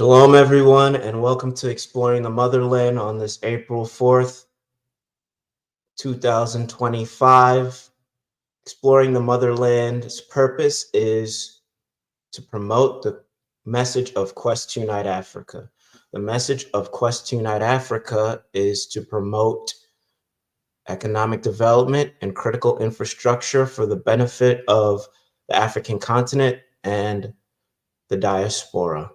Shalom, everyone, and welcome to Exploring the Motherland on this April 4th, 2025. Exploring the Motherland's purpose is to promote the message of Quest Unite Africa. The message of Quest Unite Africa is to promote economic development and critical infrastructure for the benefit of the African continent and the diaspora.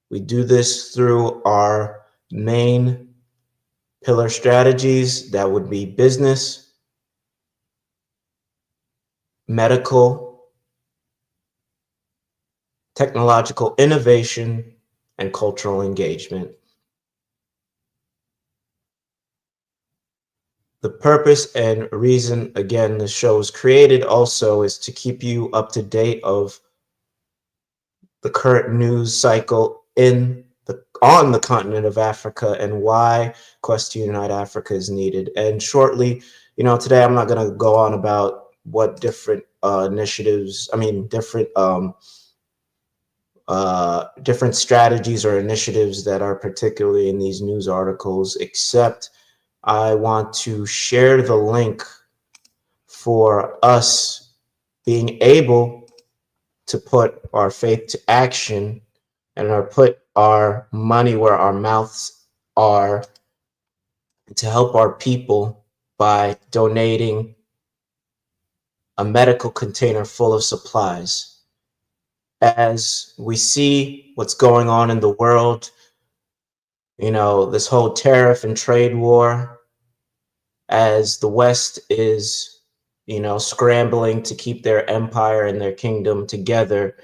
We do this through our main pillar strategies that would be business, medical, technological innovation, and cultural engagement. The purpose and reason, again, the show is created also is to keep you up to date of the current news cycle on the continent of Africa and why Quest Unite Africa is needed. And shortly, today I'm not going to go on about what different initiatives, different strategies or initiatives that are particularly in these news articles, except I want to share the link for us being able to put our faith to action and put our money where our mouths are to help our people by donating a medical container full of supplies. As we see what's going on in the world, this whole tariff and trade war, as the West is, scrambling to keep their empire and their kingdom together,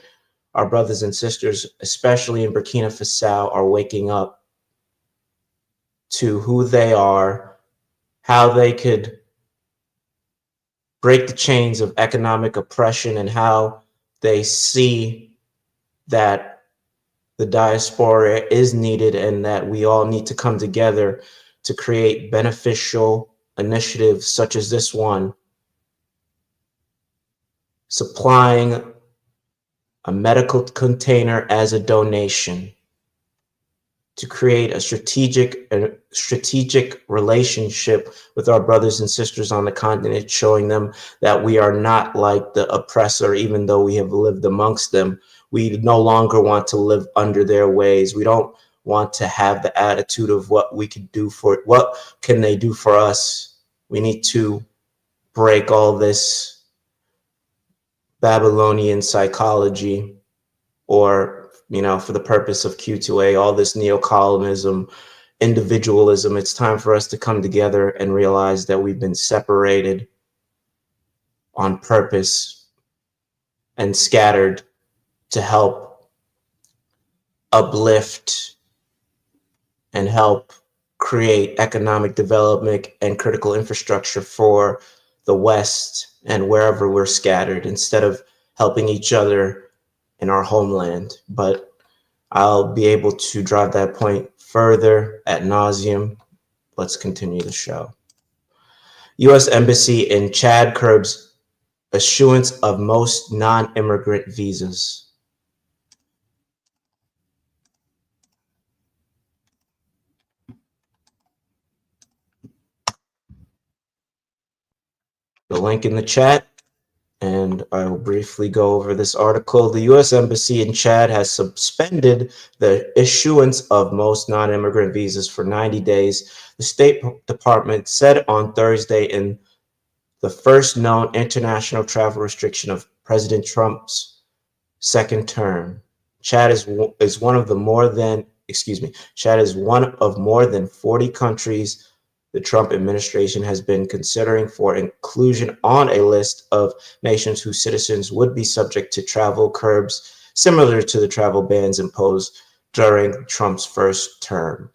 our brothers and sisters, especially in Burkina Faso, are waking up to who they are, how they could break the chains of economic oppression, and how they see that the diaspora is needed and that we all need to come together to create beneficial initiatives such as this one, supplying a medical container as a donation to create a strategic relationship with our brothers and sisters on the continent, showing them that we are not like the oppressor, even though we have lived amongst them. We no longer want to live under their ways. We don't want to have the attitude of what can they do for us. We need to break all this Babylonian psychology, or, for the purpose of Q2A, all this neocolonialism, individualism. It's time for us to come together and realize that we've been separated on purpose and scattered to help uplift and help create economic development and critical infrastructure for the West and wherever we're scattered, instead of helping each other in our homeland. But I'll be able to drive that point further ad nauseum. Let's continue the show. U.S. Embassy in Chad curbs issuance of most non-immigrant visas. The link in the chat, and I will briefly go over this article. The U.S. Embassy in Chad has suspended the issuance of most non-immigrant visas for 90 days. The State Department said on Thursday in the first known international travel restriction of President Trump's second term. Chad is one of more than 40 countries the Trump administration has been considering for inclusion on a list of nations whose citizens would be subject to travel curbs similar to the travel bans imposed during Trump's first term.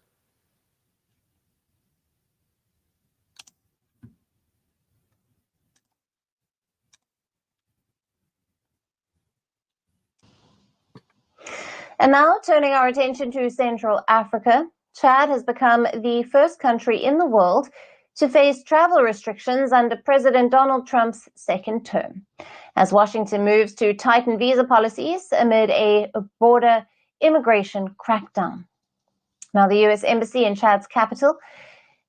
And now turning our attention to Central Africa, Chad has become the first country in the world to face travel restrictions under President Donald Trump's second term, as Washington moves to tighten visa policies amid a border immigration crackdown. Now, the US Embassy in Chad's capital,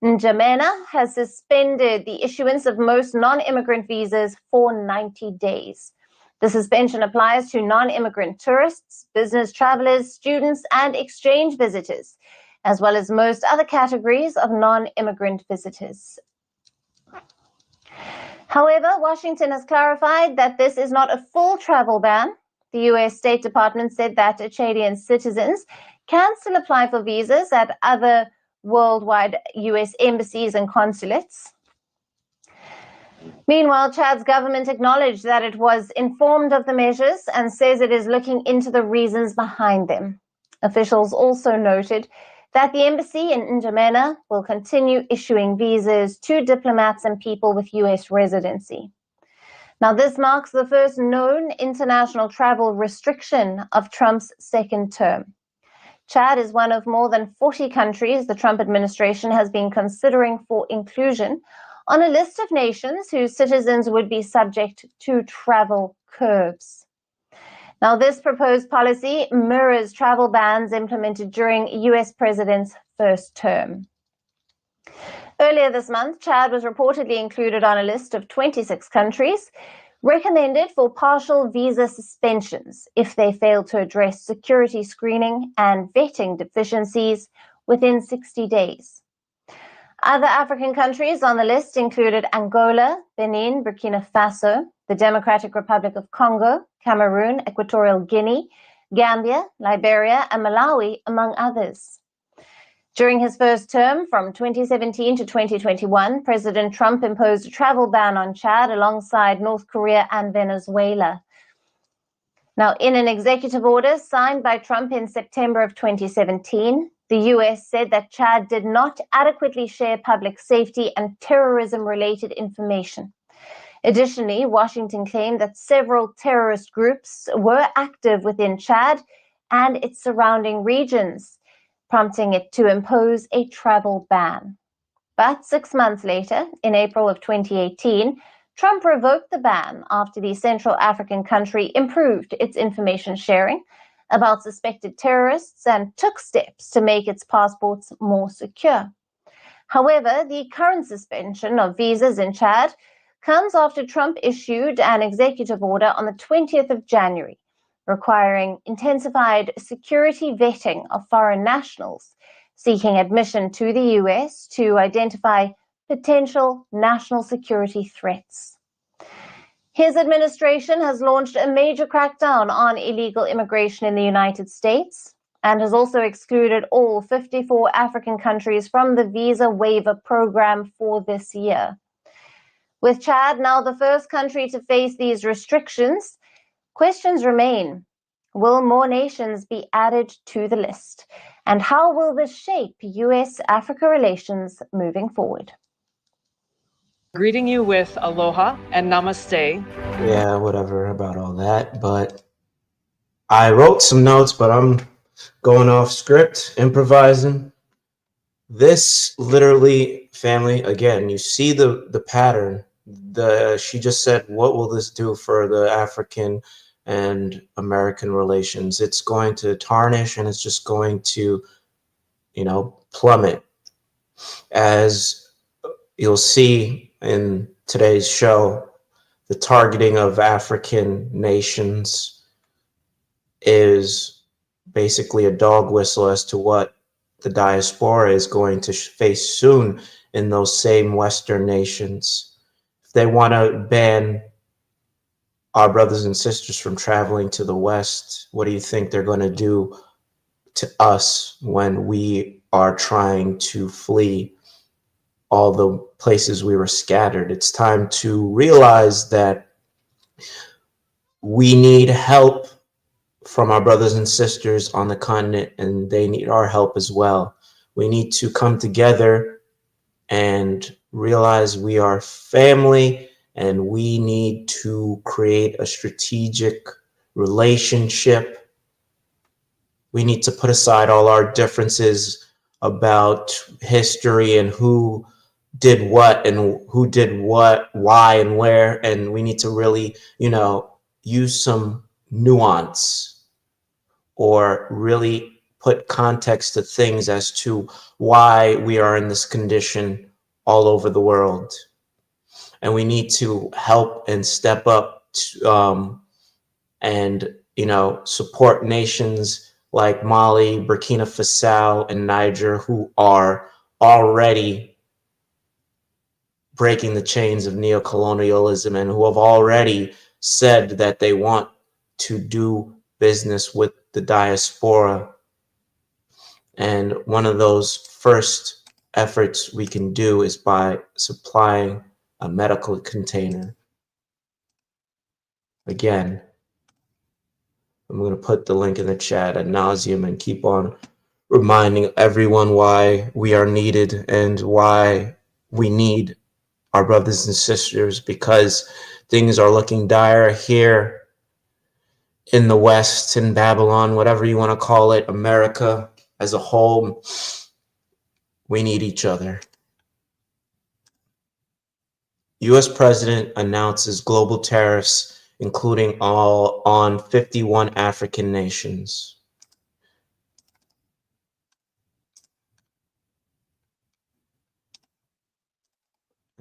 N'Djamena, has suspended the issuance of most non-immigrant visas for 90 days. The suspension applies to non-immigrant tourists, business travelers, students, and exchange visitors, as well as most other categories of non-immigrant visitors. However, Washington has clarified that this is not a full travel ban. The US State Department said that Chadian citizens can still apply for visas at other worldwide US embassies and consulates. Meanwhile, Chad's government acknowledged that it was informed of the measures and says it is looking into the reasons behind them. Officials also noted that the embassy in N'Djamena will continue issuing visas to diplomats and people with US residency. Now, this marks the first known international travel restriction of Trump's second term. Chad is one of more than 40 countries the Trump administration has been considering for inclusion on a list of nations whose citizens would be subject to travel curbs. Now, this proposed policy mirrors travel bans implemented during US President's first term. Earlier this month, Chad was reportedly included on a list of 26 countries recommended for partial visa suspensions if they fail to address security screening and vetting deficiencies within 60 days. Other African countries on the list included Angola, Benin, Burkina Faso, the Democratic Republic of Congo, Cameroon, Equatorial Guinea, Gambia, Liberia, and Malawi, among others. During his first term, from 2017 to 2021, President Trump imposed a travel ban on Chad alongside North Korea and Venezuela. Now, in an executive order signed by Trump in September of 2017, the US said that Chad did not adequately share public safety and terrorism-related information. Additionally, Washington claimed that several terrorist groups were active within Chad and its surrounding regions, prompting it to impose a travel ban. But 6 months later, in April of 2018, Trump revoked the ban after the Central African country improved its information sharing about suspected terrorists and took steps to make its passports more secure. However, the current suspension of visas in Chad comes after Trump issued an executive order on the 20th of January, requiring intensified security vetting of foreign nationals seeking admission to the US to identify potential national security threats. His administration has launched a major crackdown on illegal immigration in the United States and has also excluded all 54 African countries from the visa waiver program for this year. With Chad now the first country to face these restrictions, questions remain. Will more nations be added to the list? And how will this shape US-Africa relations moving forward? Greeting you with aloha and namaste. Yeah, whatever about all that. But I wrote some notes, but I'm going off script, improvising. This literally, family, again, you see the pattern. She just said, what will this do for the African and American relations? It's going to tarnish, and it's just going to, plummet. As you'll see in today's show, the targeting of African nations is basically a dog whistle as to what the diaspora is going to face soon in those same Western nations. If they want to ban our brothers and sisters from traveling to the West, what do you think they're going to do to us when we are trying to flee all the places we were scattered? It's time to realize that we need help from our brothers and sisters on the continent, and they need our help as well. We need to come together and realize we are family, and we need to create a strategic relationship. We need to put aside all our differences about history and who did what and who did what, why and where, and we need to really, use some nuance. or really put context to things as to why we are in this condition all over the world. And we need to help and step up to, and, you know, support nations like Mali, Burkina Faso, and Niger, who are already breaking the chains of neocolonialism and who have already said that they want to do business with the diaspora. And one of those first efforts we can do is by supplying a medical container. Again, I'm going to put the link in the chat ad nauseum and keep on reminding everyone why we are needed and why we need our brothers and sisters, because things are looking dire here in the West, in Babylon, whatever you want to call it, America as a whole. We need each other. U.S. President announces global tariffs, including all on 51 African nations.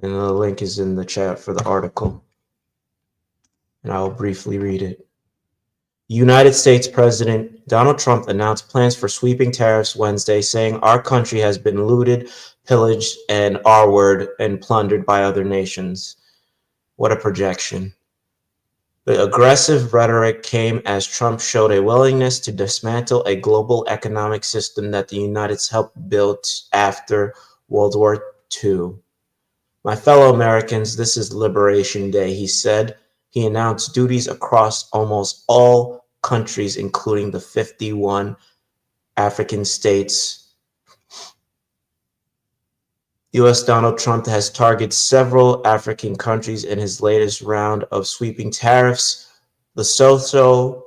And the link is in the chat for the article. And I will briefly read it. United States President Donald Trump announced plans for sweeping tariffs Wednesday, saying our country has been looted, pillaged, and R-word and plundered by other nations. What a projection. The aggressive rhetoric came as Trump showed a willingness to dismantle a global economic system that the United States helped build after World War II. My fellow Americans, this is Liberation Day, he said. He announced duties across almost all countries, including the 51 African states. U.S. Donald Trump has targeted several African countries in his latest round of sweeping tariffs. Lesotho,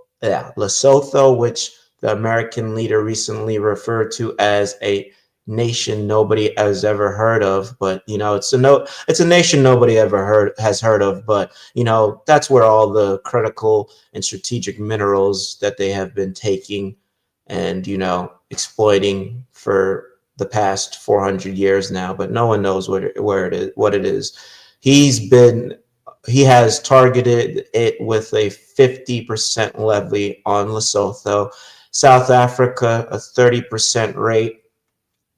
which the American leader recently referred to as a nation nobody has ever heard of, but you know, it's a nation nobody ever has heard of, but you know, that's where all the critical and strategic minerals that they have been taking and, you know, exploiting for the past 400 years now, but no one knows what it is. He has targeted it with a 50% levy on Lesotho, South Africa a 30% rate,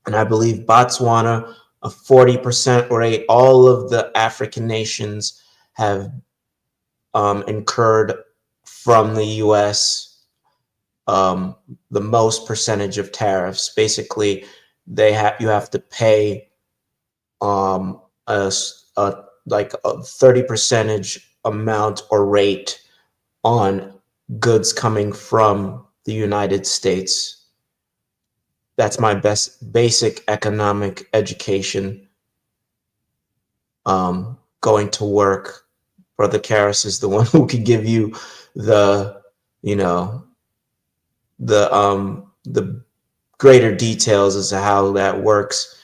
and I believe Botswana a 40% rate. All of the African nations have incurred from the U.S. The most percentage of tariffs. Basically, you have to pay like a 30% amount or rate on goods coming from the United States. That's my basic economic education. Going to work. Brother Karras is the one who can give you the, you know, the greater details as to how that works.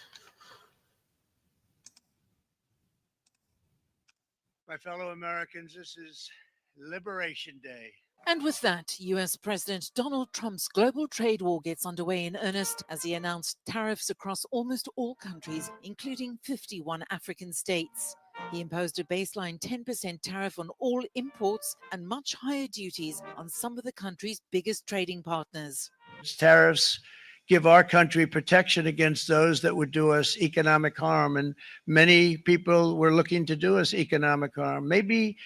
My fellow Americans, this is Liberation Day. And with that, US President Donald Trump's global trade war gets underway in earnest as he announced tariffs across almost all countries, including 51 African states. He imposed a baseline 10% tariff on all imports and much higher duties on some of the country's biggest trading partners. Tariffs give our country protection against those that would do us economic harm. And many people were looking to do us economic harm. Maybe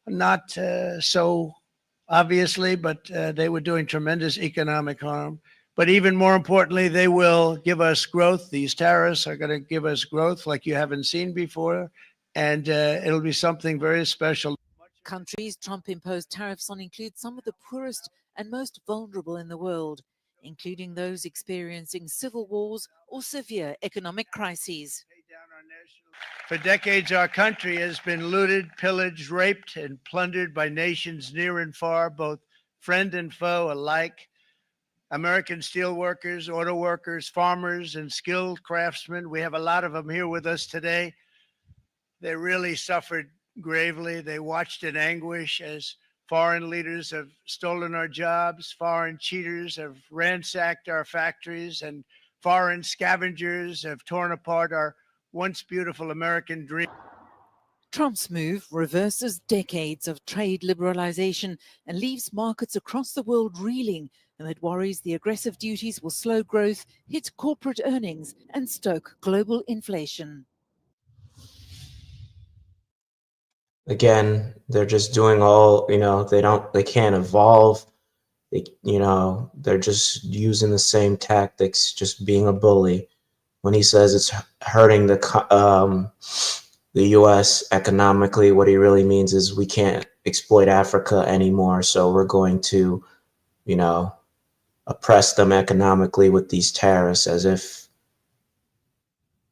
not so obviously, but they were doing tremendous economic harm. But even more importantly, they will give us growth. These tariffs are going to give us growth like you haven't seen before. And it'll be something very special. Countries Trump imposed tariffs on include some of the poorest and most vulnerable in the world, including those experiencing civil wars or severe economic crises. For decades, our country has been looted, pillaged, raped, and plundered by nations near and far, both friend and foe alike. American steel workers, auto workers, farmers, and skilled craftsmen. We have a lot of them here with us today. They really suffered gravely. They watched in anguish as Foreign leaders have stolen our jobs. Foreign cheaters have ransacked our factories, and foreign scavengers have torn apart our once beautiful American dream. Trump's move reverses decades of trade liberalization and leaves markets across the world reeling, amid worries the aggressive duties will slow growth, hit corporate earnings, and stoke global inflation. Again, they're just doing all, they can't evolve. They're just using the same tactics, just being a bully. When he says it's hurting the U.S. economically, what he really means is we can't exploit Africa anymore, so we're going to, oppress them economically with these tariffs, as if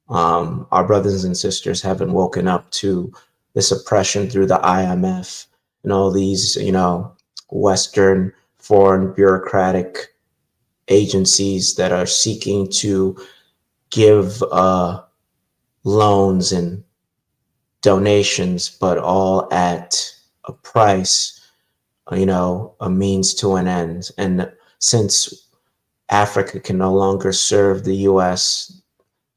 our brothers and sisters haven't woken up to this oppression through the IMF and all these, Western foreign bureaucratic agencies that are seeking to give loans and donations, but all at a price, a means to an end. And since Africa can no longer serve the US,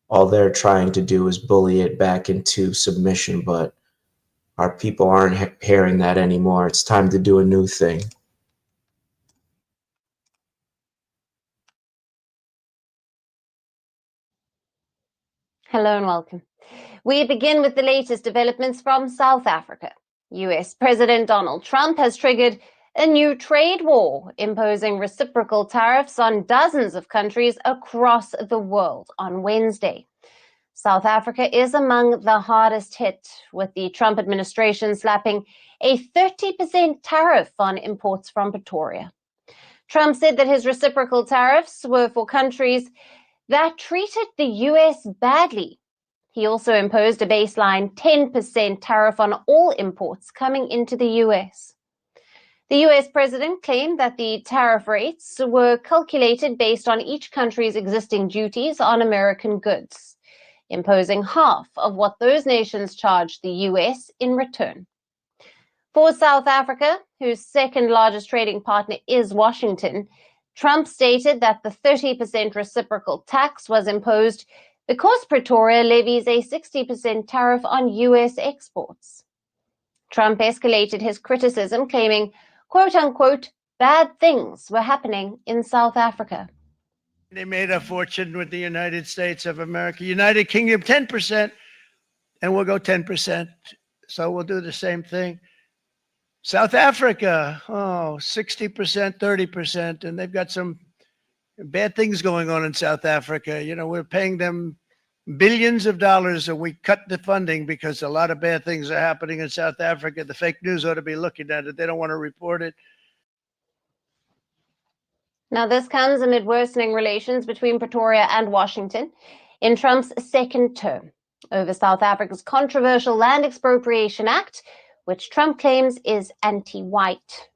all they're trying to do is bully it back into submission, but our people aren't hearing that anymore. It's time to do a new thing. Hello and welcome. We begin with the latest developments from South Africa. US President Donald Trump has triggered a new trade war, imposing reciprocal tariffs on dozens of countries across the world on Wednesday. South Africa is among the hardest hit, with the Trump administration slapping a 30% tariff on imports from Pretoria. Trump said that his reciprocal tariffs were for countries that treated the US badly. He also imposed a baseline 10% tariff on all imports coming into the US. The US president claimed that the tariff rates were calculated based on each country's existing duties on American goods, imposing half of what those nations charged the US in return. For South Africa, whose second largest trading partner is Washington, Trump stated that the 30% reciprocal tax was imposed because Pretoria levies a 60% tariff on US exports. Trump escalated his criticism, claiming, quote-unquote, bad things were happening in South Africa. They made a fortune with the United States of America. United Kingdom, 10%, and we'll go 10%. So we'll do the same thing. South Africa, 60%, 30%, and they've got some bad things going on in South Africa. We're paying them billions of dollars, and we cut the funding because a lot of bad things are happening in South Africa. The fake news ought to be looking at it. They don't want to report it. Now, this comes amid worsening relations between Pretoria and Washington in Trump's second term over South Africa's controversial Land Expropriation Act, which Trump claims is anti-white.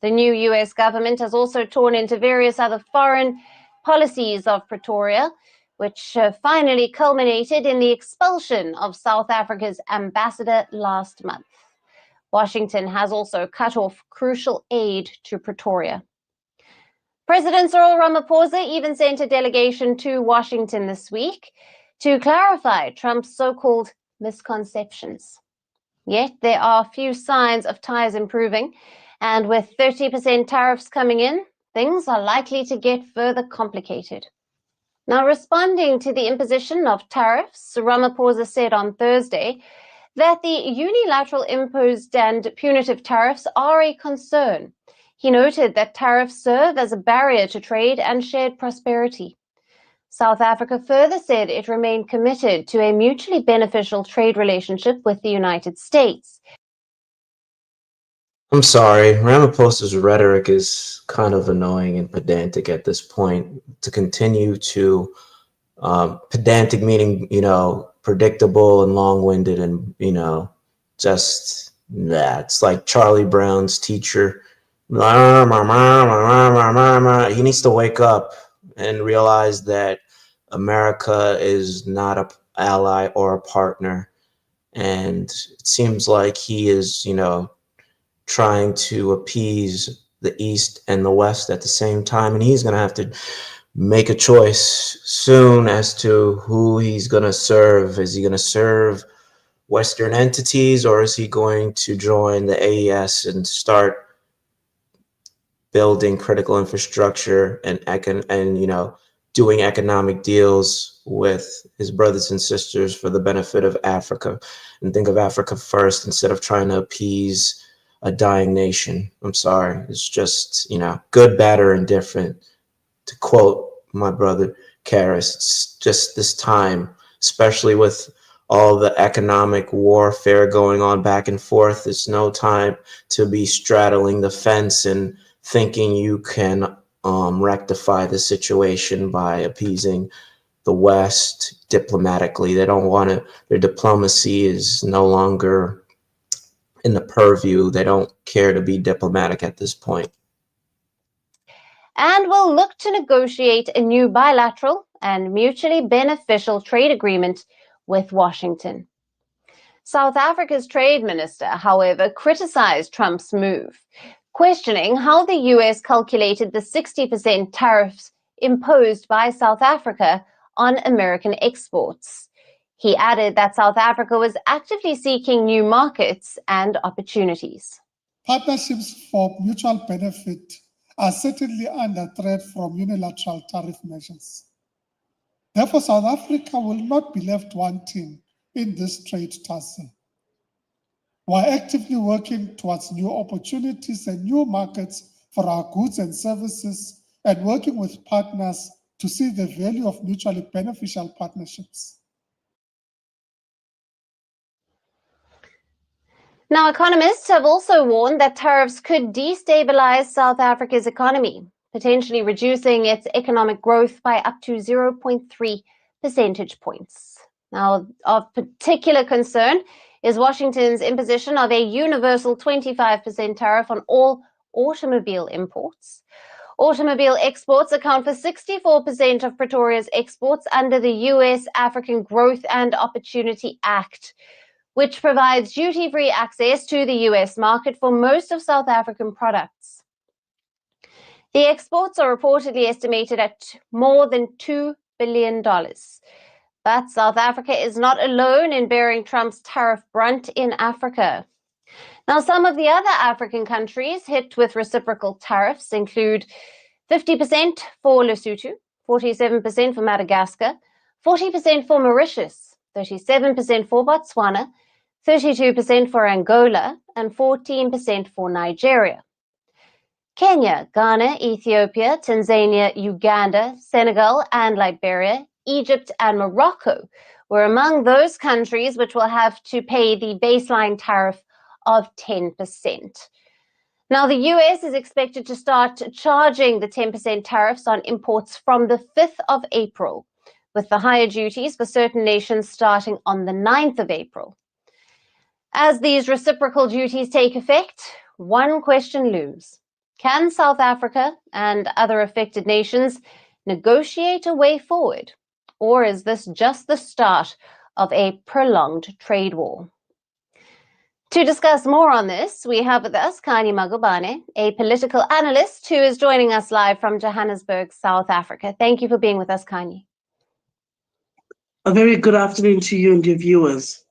The new US government has also torn into various other foreign policies of Pretoria, which finally culminated in the expulsion of South Africa's ambassador last month. Washington has also cut off crucial aid to Pretoria. President Cyril Ramaphosa even sent a delegation to Washington this week to clarify Trump's so-called misconceptions. Yet there are few signs of ties improving, and with 30% tariffs coming in, things are likely to get further complicated. Now, responding to the imposition of tariffs, Ramaphosa said on Thursday that the unilateral imposed and punitive tariffs are a concern. He noted that tariffs serve as a barrier to trade and shared prosperity. South Africa further said it remained committed to a mutually beneficial trade relationship with the United States. I'm sorry, Ramaphosa's rhetoric is kind of annoying and pedantic at this point. To continue to, pedantic meaning, predictable and long-winded and, just that. It's like Charlie Brown's teacher. He needs to wake up and realize that America is not an ally or a partner. And it seems like he is, trying to appease the East and the West at the same time. And he's going to have to make a choice soon as to who he's going to serve. Is he going to serve Western entities, or is he going to join the AES and start building critical infrastructure and doing economic deals with his brothers and sisters for the benefit of Africa, and think of Africa first instead of trying to appease a dying nation? I'm sorry. It's just, good, bad, or indifferent. To quote my brother Karis, it's just this time, especially with all the economic warfare going on back and forth, it's no time to be straddling the fence and thinking you can rectify the situation by appeasing the West diplomatically. They don't want to. Their diplomacy is no longer in the purview. They don't care to be diplomatic at this point. And will look to negotiate a new bilateral and mutually beneficial trade agreement with Washington. South Africa's trade minister, however, criticized Trump's move, questioning how the US calculated the 60% tariffs imposed by South Africa on American exports. He added that South Africa was actively seeking new markets and opportunities. Partnerships for mutual benefit are certainly under threat from unilateral tariff measures. Therefore, South Africa will not be left wanting in this trade tussle. We are actively working towards new opportunities and new markets for our goods and services, and working with partners to see the value of mutually beneficial partnerships. Now, economists have also warned that tariffs could destabilize South Africa's economy, potentially reducing its economic growth by up to 0.3 percentage points. Now, of particular concern is Washington's imposition of a universal 25% tariff on all automobile imports. Automobile exports account for 64% of Pretoria's exports under the U.S. African Growth and Opportunity Act, which provides duty-free access to the U.S. market for most of South African products. The exports are reportedly estimated at more than $2 billion. But South Africa is not alone in bearing Trump's tariff brunt in Africa. Now, some of the other African countries hit with reciprocal tariffs include 50% for Lesotho, 47% for Madagascar, 40% for Mauritius, 37% for Botswana, 32% for Angola, and 14% for Nigeria. Kenya, Ghana, Ethiopia, Tanzania, Uganda, Senegal, and Liberia, Egypt, and Morocco were among those countries which will have to pay the baseline tariff of 10%. Now, the US is expected to start charging the 10% tariffs on imports from the 5th of April, with the higher duties for certain nations starting on the 9th of April. As these reciprocal duties take effect, one question looms. Can South Africa and other affected nations negotiate a way forward? Or is this just the start of a prolonged trade war? To discuss more on this, we have with us Kani Magubane, a political analyst who is joining us live from Johannesburg, South Africa. Thank you for being with us, Kani. A very good afternoon to you and your viewers.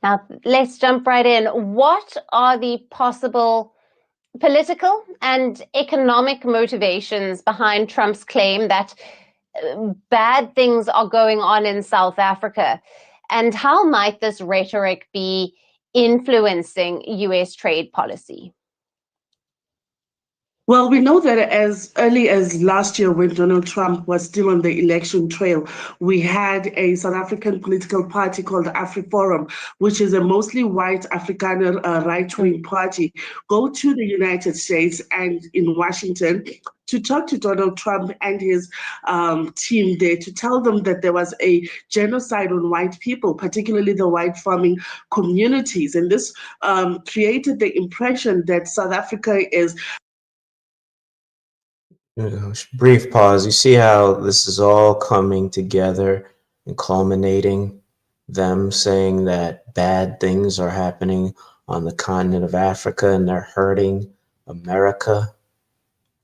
Now, let's jump right in. What are the possible political and economic motivations behind Trump's claim that bad things are going on in South Africa? And how might this rhetoric be influencing US trade policy? Well, we know that as early as last year, when Donald Trump was still on the election trail, we had a South African political party called the AfriForum, which is a mostly white Afrikaner right-wing party, go to the United States and in Washington to talk to Donald Trump and his team there, to tell them that there was a genocide on white people, particularly the white farming communities. And this created the impression that South Africa is... Brief pause. You see how this is all coming together and culminating them saying that bad things are happening on the continent of Africa and they're hurting America.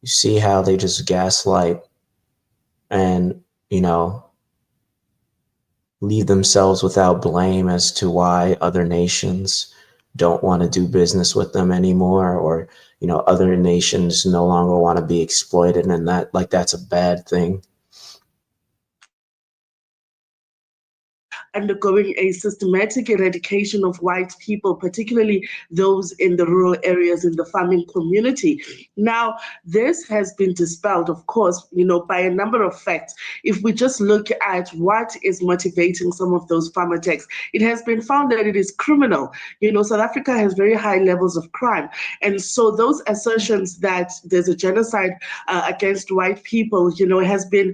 You see how they just gaslight and, you know, leave themselves without blame as to why other nations don't want to do business with them anymore, or, you know, other nations no longer want to be exploited, and that, like, that's a bad thing. Undergoing a systematic eradication of white people, particularly those in the rural areas in the farming community. Now, this has been dispelled, of course, you know, by a number of facts. If we just look at what is motivating some of those farm attacks, it has been found that it is criminal. You know, South Africa has very high levels of crime. And so those assertions that there's a genocide against white people, you know, has been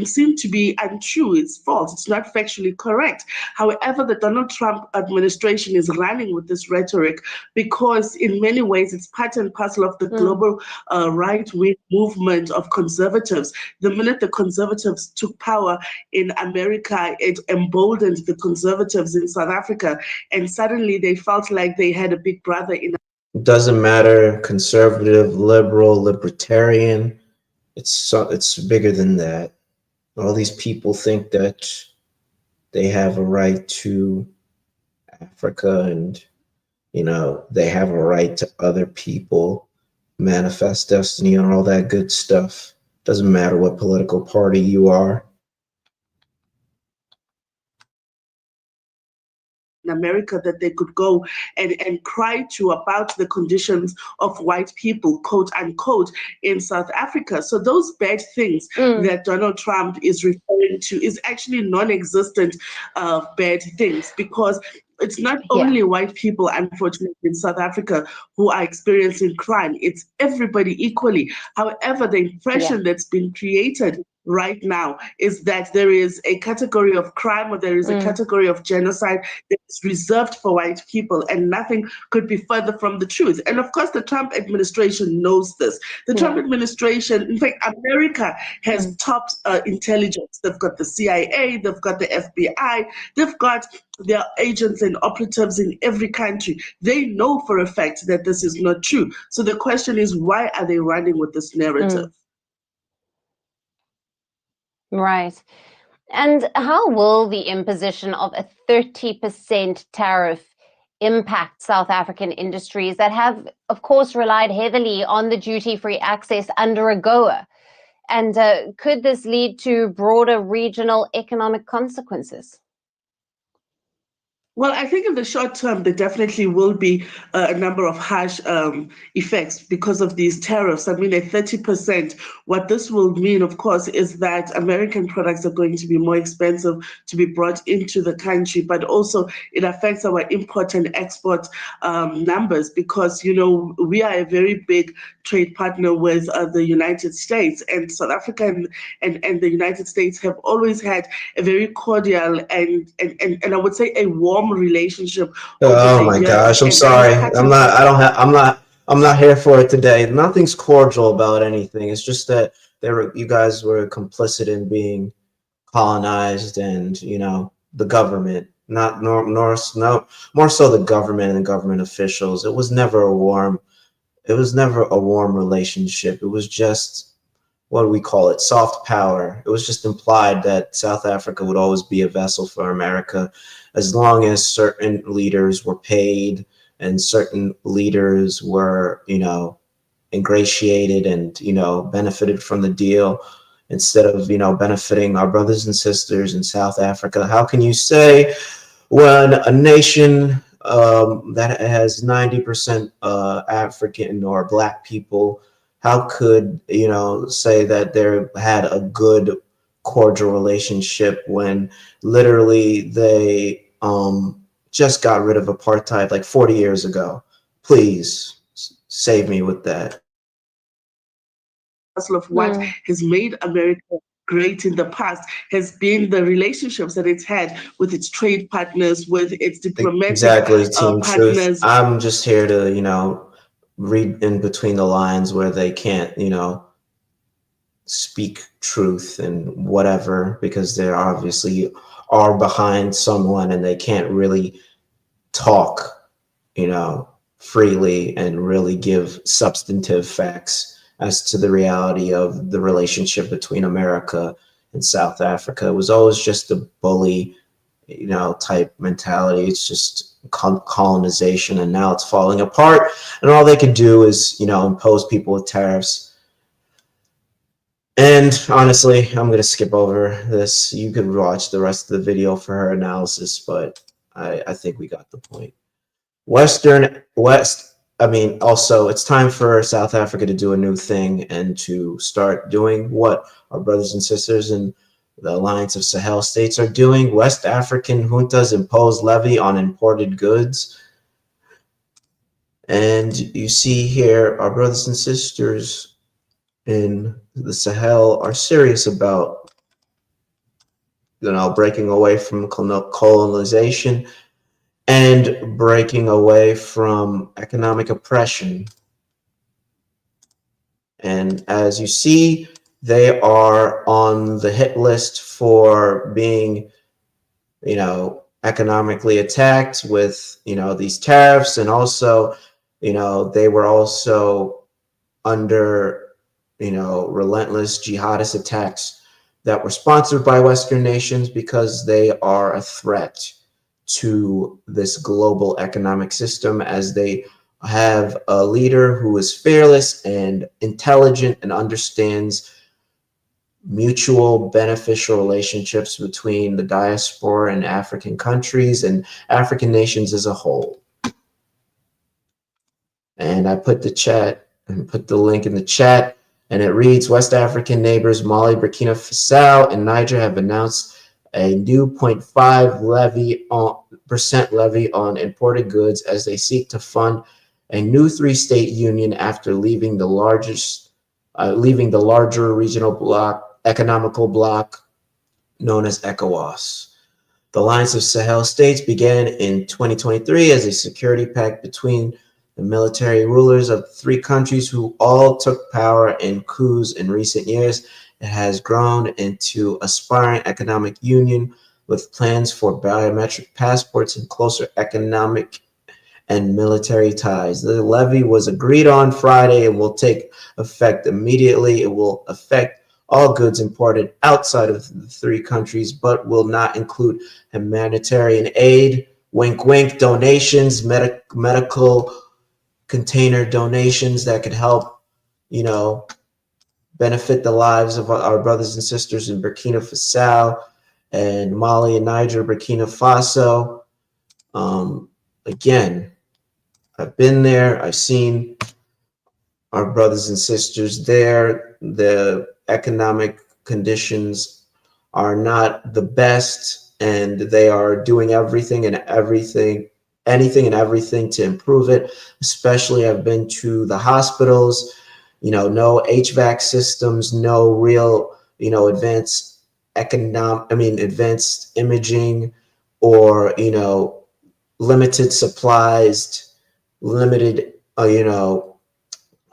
seen to be untrue. It's false. It's not factually correct. However, the Donald Trump administration is running with this rhetoric because in many ways it's part and parcel of the global right-wing movement of conservatives. The minute the conservatives took power in America, it emboldened the conservatives in South Africa, and suddenly they felt like they had a big brother in. It doesn't matter, conservative, liberal, libertarian, it's bigger than that. All these people think that they have a right to Africa, and, you know, they have a right to other people, manifest destiny, and all that good stuff. Doesn't matter what political party you are. In America, that they could go and cry to about the conditions of white people, quote unquote, in South Africa. So those bad things that Donald Trump is referring to is actually non-existent bad things, because it's not only white people, unfortunately, in South Africa who are experiencing crime. It's everybody equally. However, the impression that's been created right now is that there is a category of crime, or there is a category of genocide that's reserved for white people, and nothing could be further from the truth. And of course, the Trump administration knows this. The Trump administration, in fact, America has top intelligence. They've got the CIA, they've got the FBI, they've got their agents and operatives in every country. They know for a fact that this is not true. So the question is, why are they running with this narrative? Right. And how will the imposition of a 30% tariff impact South African industries that have, of course, relied heavily on the duty-free access under AGOA? And could this lead to broader regional economic consequences? Well, I think in the short term, there definitely will be a number of harsh effects because of these tariffs. I mean, at 30%, what this will mean, of course, is that American products are going to be more expensive to be brought into the country, but also it affects our import and export numbers, because, you know, we are a very big trade partner with the United States, and South Africa and the United States have always had a very cordial and I would say a warm relationship. Oh my gosh, I'm sorry. I'm not here for it today. Nothing's cordial about anything. It's just that you guys were complicit in being colonized, and, you know, the government, more so the government and government officials. It was never a warm relationship. It was just, what do we call it? Soft power. It was just implied that South Africa would always be a vessel for America, as long as certain leaders were paid and certain leaders were, you know, ingratiated and, you know, benefited from the deal, instead of, you know, benefiting our brothers and sisters in South Africa. How can you say, when a nation that has 90% African or Black people, how could, you know, say that they had a good cordial relationship when literally they just got rid of apartheid like 40 years ago? Please save me with that. Of what has made America great in the past has been the relationships that it's had with its trade partners, with its diplomatic Team partners. Truth. I'm just here to, you know, read in between the lines where they can't, you know, speak truth and whatever, because they're obviously are behind someone and they can't really talk, you know, freely and really give substantive facts as to the reality of the relationship between America and South Africa. It was always just a bully, you know, type mentality. It's just colonization, and now it's falling apart. And all they could do is, you know, impose people with tariffs. And honestly, I'm going to skip over this. You could watch the rest of the video for her analysis, but I think we got the point. Also, it's time for South Africa to do a new thing and to start doing what our brothers and sisters in the Alliance of Sahel states are doing. West African juntas impose levy on imported goods. And you see here, our brothers and sisters in the Sahel are serious about, you know, breaking away from colonization and breaking away from economic oppression. And as you see, they are on the hit list for being, you know, economically attacked with, you know, these tariffs. And also, you know, they were also under, you know, relentless jihadist attacks that were sponsored by Western nations because they are a threat to this global economic system, as they have a leader who is fearless and intelligent and understands mutual beneficial relationships between the diaspora and African countries and African nations as a whole. And I put the link in the chat, and it reads, West African neighbors Mali, Burkina Faso, and Niger have announced a new 0.5% levy on imported goods as they seek to fund a new 3-state union after leaving the larger regional economical bloc known as ECOWAS. The Alliance of Sahel states began in 2023 as a security pact between the military rulers of 3 countries who all took power in coups in recent years. It has grown into aspiring economic union with plans for biometric passports and closer economic and military ties. The levy was agreed on Friday and will take effect immediately. It will affect all goods imported outside of the 3 countries, but will not include humanitarian aid, wink, wink, donations, medical container donations that could help, you know, benefit the lives of our brothers and sisters in Burkina Faso and Mali and Niger, Burkina Faso. Again, I've been there. I've seen our brothers and sisters there. The economic conditions are not the best, and they are doing anything and everything to improve it. Especially, I've been to the hospitals. You know, no HVAC systems, no real, you know, advanced imaging, or, you know, limited supplies, limited, you know,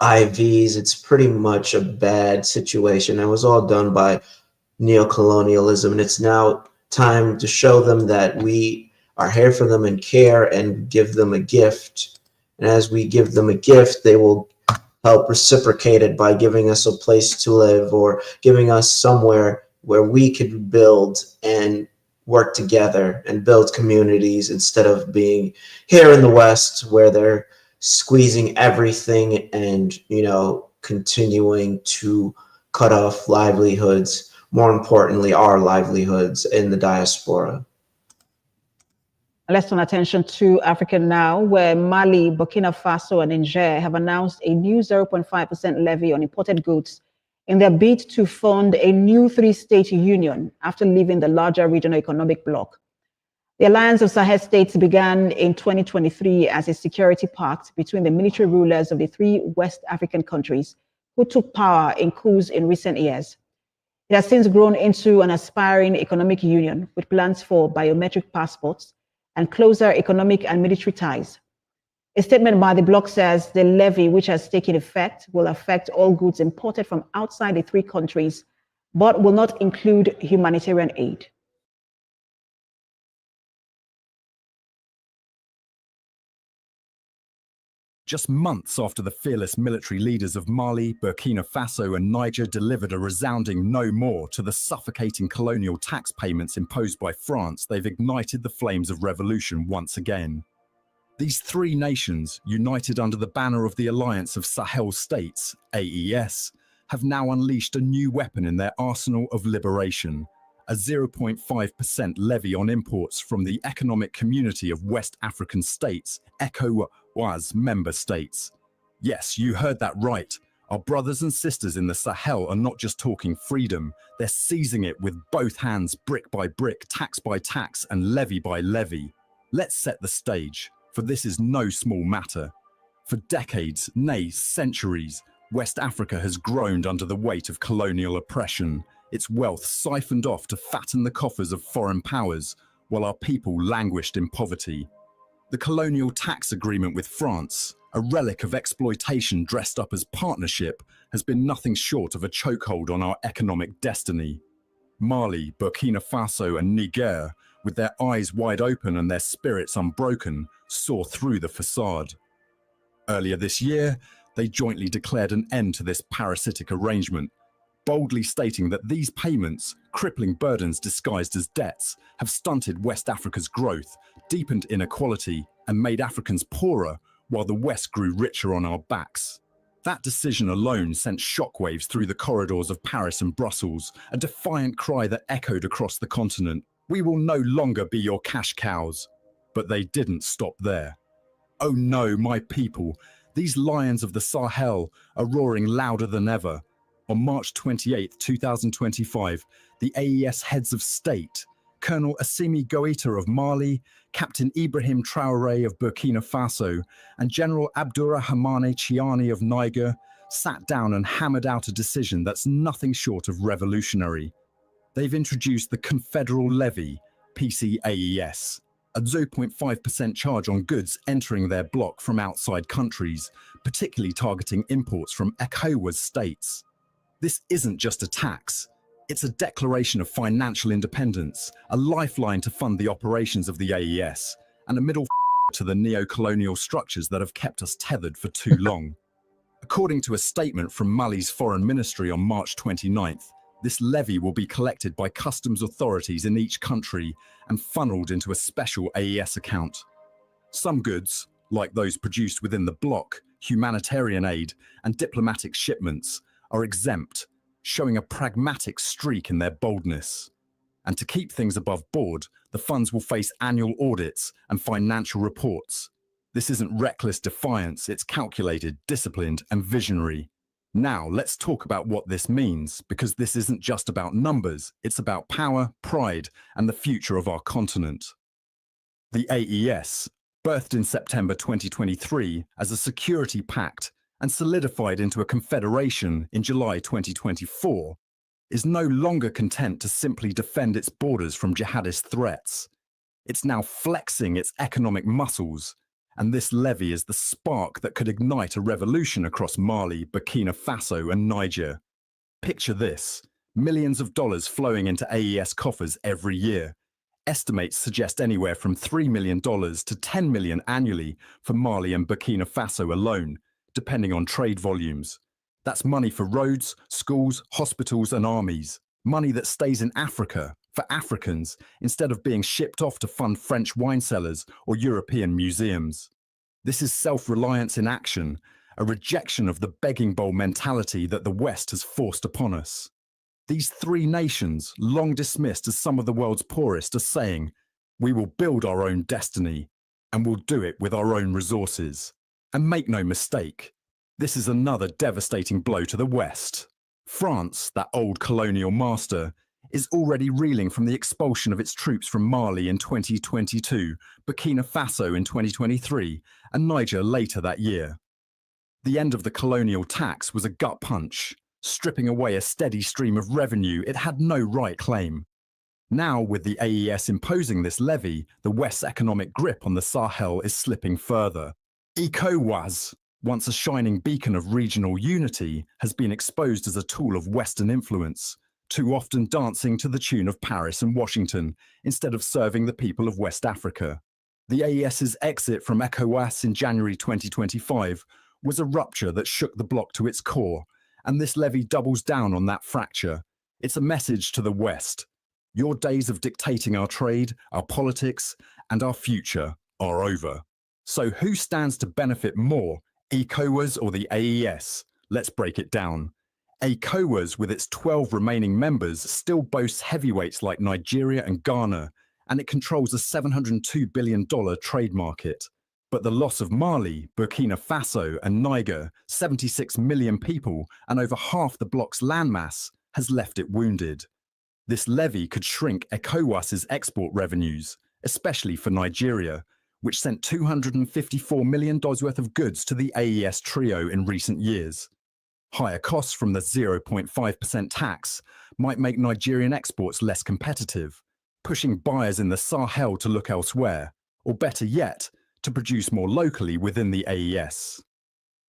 IVs. It's pretty much a bad situation. It was all done by neocolonialism, and it's now time to show them that we are here for them and care and give them a gift. And as we give them a gift, they will help reciprocate it by giving us a place to live or giving us somewhere where we could build and work together and build communities, instead of being here in the West where they're squeezing everything and, you know, continuing to cut off livelihoods, more importantly, our livelihoods in the diaspora. Let's turn attention to Africa now, where Mali, Burkina Faso, and Niger have announced a new 0.5% levy on imported goods in their bid to fund a new 3-state union after leaving the larger regional economic bloc. The Alliance of Sahel states began in 2023 as a security pact between the military rulers of the 3 West African countries who took power in coups in recent years. It has since grown into an aspiring economic union with plans for biometric passports and closer economic and military ties. A statement by the bloc says the levy, which has taken effect, will affect all goods imported from outside the 3 countries, but will not include humanitarian aid. Just months after the fearless military leaders of Mali, Burkina Faso and Niger delivered a resounding no more to the suffocating colonial tax payments imposed by France, they've ignited the flames of revolution once again. These three nations, united under the banner of the Alliance of Sahel States, AES, have now unleashed a new weapon in their arsenal of liberation, a 0.5% levy on imports from the Economic Community of West African States, ECOWAS member states. Yes, you heard that right. Our brothers and sisters in the Sahel are not just talking freedom, they're seizing it with both hands, brick by brick, tax by tax, and levy by levy. Let's set the stage, for this is no small matter. For decades, nay, centuries, West Africa has groaned under the weight of colonial oppression, its wealth siphoned off to fatten the coffers of foreign powers, while our people languished in poverty. The colonial tax agreement with France, a relic of exploitation dressed up as partnership, has been nothing short of a chokehold on our economic destiny. Mali, Burkina Faso and Niger, with their eyes wide open and their spirits unbroken, saw through the facade. Earlier this year, they jointly declared an end to this parasitic arrangement, boldly stating that these payments, crippling burdens disguised as debts, have stunted West Africa's growth, deepened inequality, and made Africans poorer, while the West grew richer on our backs. That decision alone sent shockwaves through the corridors of Paris and Brussels, a defiant cry that echoed across the continent. We will no longer be your cash cows. But they didn't stop there. Oh no, my people, these lions of the Sahel are roaring louder than ever. On March 28, 2025, the AES heads of state, Colonel Assimi Goïta of Mali, Captain Ibrahim Traoré of Burkina Faso, and General Abdourahmane Chiani of Niger, sat down and hammered out a decision that's nothing short of revolutionary. They've introduced the Confederal Levy, PCAES, a 0.5% charge on goods entering their bloc from outside countries, particularly targeting imports from ECOWAS states. This isn't just a tax. It's a declaration of financial independence, a lifeline to fund the operations of the AES, and a middle to the neo-colonial structures that have kept us tethered for too long. According to a statement from Mali's foreign ministry on March 29th, this levy will be collected by customs authorities in each country and funneled into a special AES account. Some goods, like those produced within the bloc, humanitarian aid, and diplomatic shipments, are exempt, showing a pragmatic streak in their boldness. And to keep things above board, the funds will face annual audits and financial reports. This isn't reckless defiance, it's calculated, disciplined, and visionary. Now, let's talk about what this means, because this isn't just about numbers, it's about power, pride, and the future of our continent. The AES, birthed in September 2023 as a security pact and solidified into a confederation in July 2024, is no longer content to simply defend its borders from jihadist threats. It's now flexing its economic muscles, and this levy is the spark that could ignite a revolution across Mali, Burkina Faso, and Niger. Picture this: millions of dollars flowing into AES coffers every year. Estimates suggest anywhere from $3 million to $10 million annually for Mali and Burkina Faso alone, depending on trade volumes. That's money for roads, schools, hospitals, and armies. Money that stays in Africa, for Africans, instead of being shipped off to fund French wine cellars or European museums. This is self-reliance in action, a rejection of the begging bowl mentality that the West has forced upon us. These three nations, long dismissed as some of the world's poorest, are saying, we will build our own destiny, and we'll do it with our own resources. And make no mistake, this is another devastating blow to the West. France, that old colonial master, is already reeling from the expulsion of its troops from Mali in 2022, Burkina Faso in 2023, and Niger later that year. The end of the colonial tax was a gut punch, stripping away a steady stream of revenue it had no right claim. Now, with the AES imposing this levy, the West's economic grip on the Sahel is slipping further. ECOWAS, once a shining beacon of regional unity, has been exposed as a tool of Western influence, too often dancing to the tune of Paris and Washington instead of serving the people of West Africa. The AES's exit from ECOWAS in January 2025 was a rupture that shook the bloc to its core, and this levy doubles down on that fracture. It's a message to the West. Your days of dictating our trade, our politics, and our future are over. So who stands to benefit more, ECOWAS or the AES? Let's break it down. ECOWAS, with its 12 remaining members, still boasts heavyweights like Nigeria and Ghana, and it controls a $702 billion trade market. But the loss of Mali, Burkina Faso, and Niger, 76 million people, and over half the bloc's landmass, has left it wounded. This levy could shrink ECOWAS's export revenues, especially for Nigeria, which sent $254 million worth of goods to the AES trio in recent years. Higher costs from the 0.5% tax might make Nigerian exports less competitive, pushing buyers in the Sahel to look elsewhere, or better yet, to produce more locally within the AES.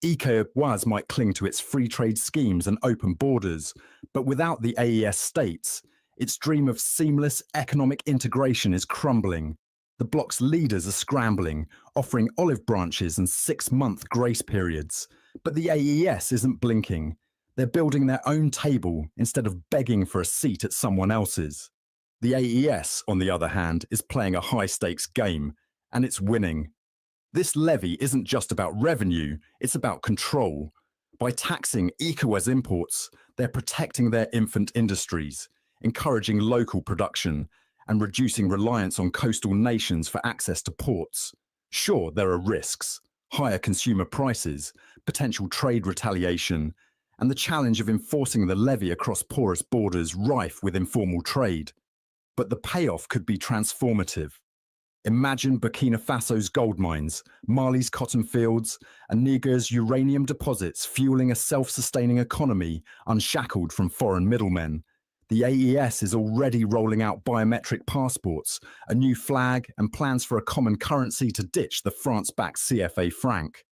ECOWAS might cling to its free trade schemes and open borders, but without the AES states, its dream of seamless economic integration is crumbling. The bloc's leaders are scrambling, offering olive branches and 6-month grace periods. But the AES isn't blinking. They're building their own table instead of begging for a seat at someone else's. The AES, on the other hand, is playing a high-stakes game, and it's winning. This levy isn't just about revenue, it's about control. By taxing ECOWAS imports, they're protecting their infant industries, encouraging local production, and reducing reliance on coastal nations for access to ports. Sure, there are risks, higher consumer prices, potential trade retaliation, and the challenge of enforcing the levy across porous borders rife with informal trade. But the payoff could be transformative. Imagine Burkina Faso's gold mines, Mali's cotton fields, and Niger's uranium deposits fueling a self-sustaining economy unshackled from foreign middlemen. The AES is already rolling out biometric passports, a new flag, and plans for a common currency to ditch the France-backed CFA franc.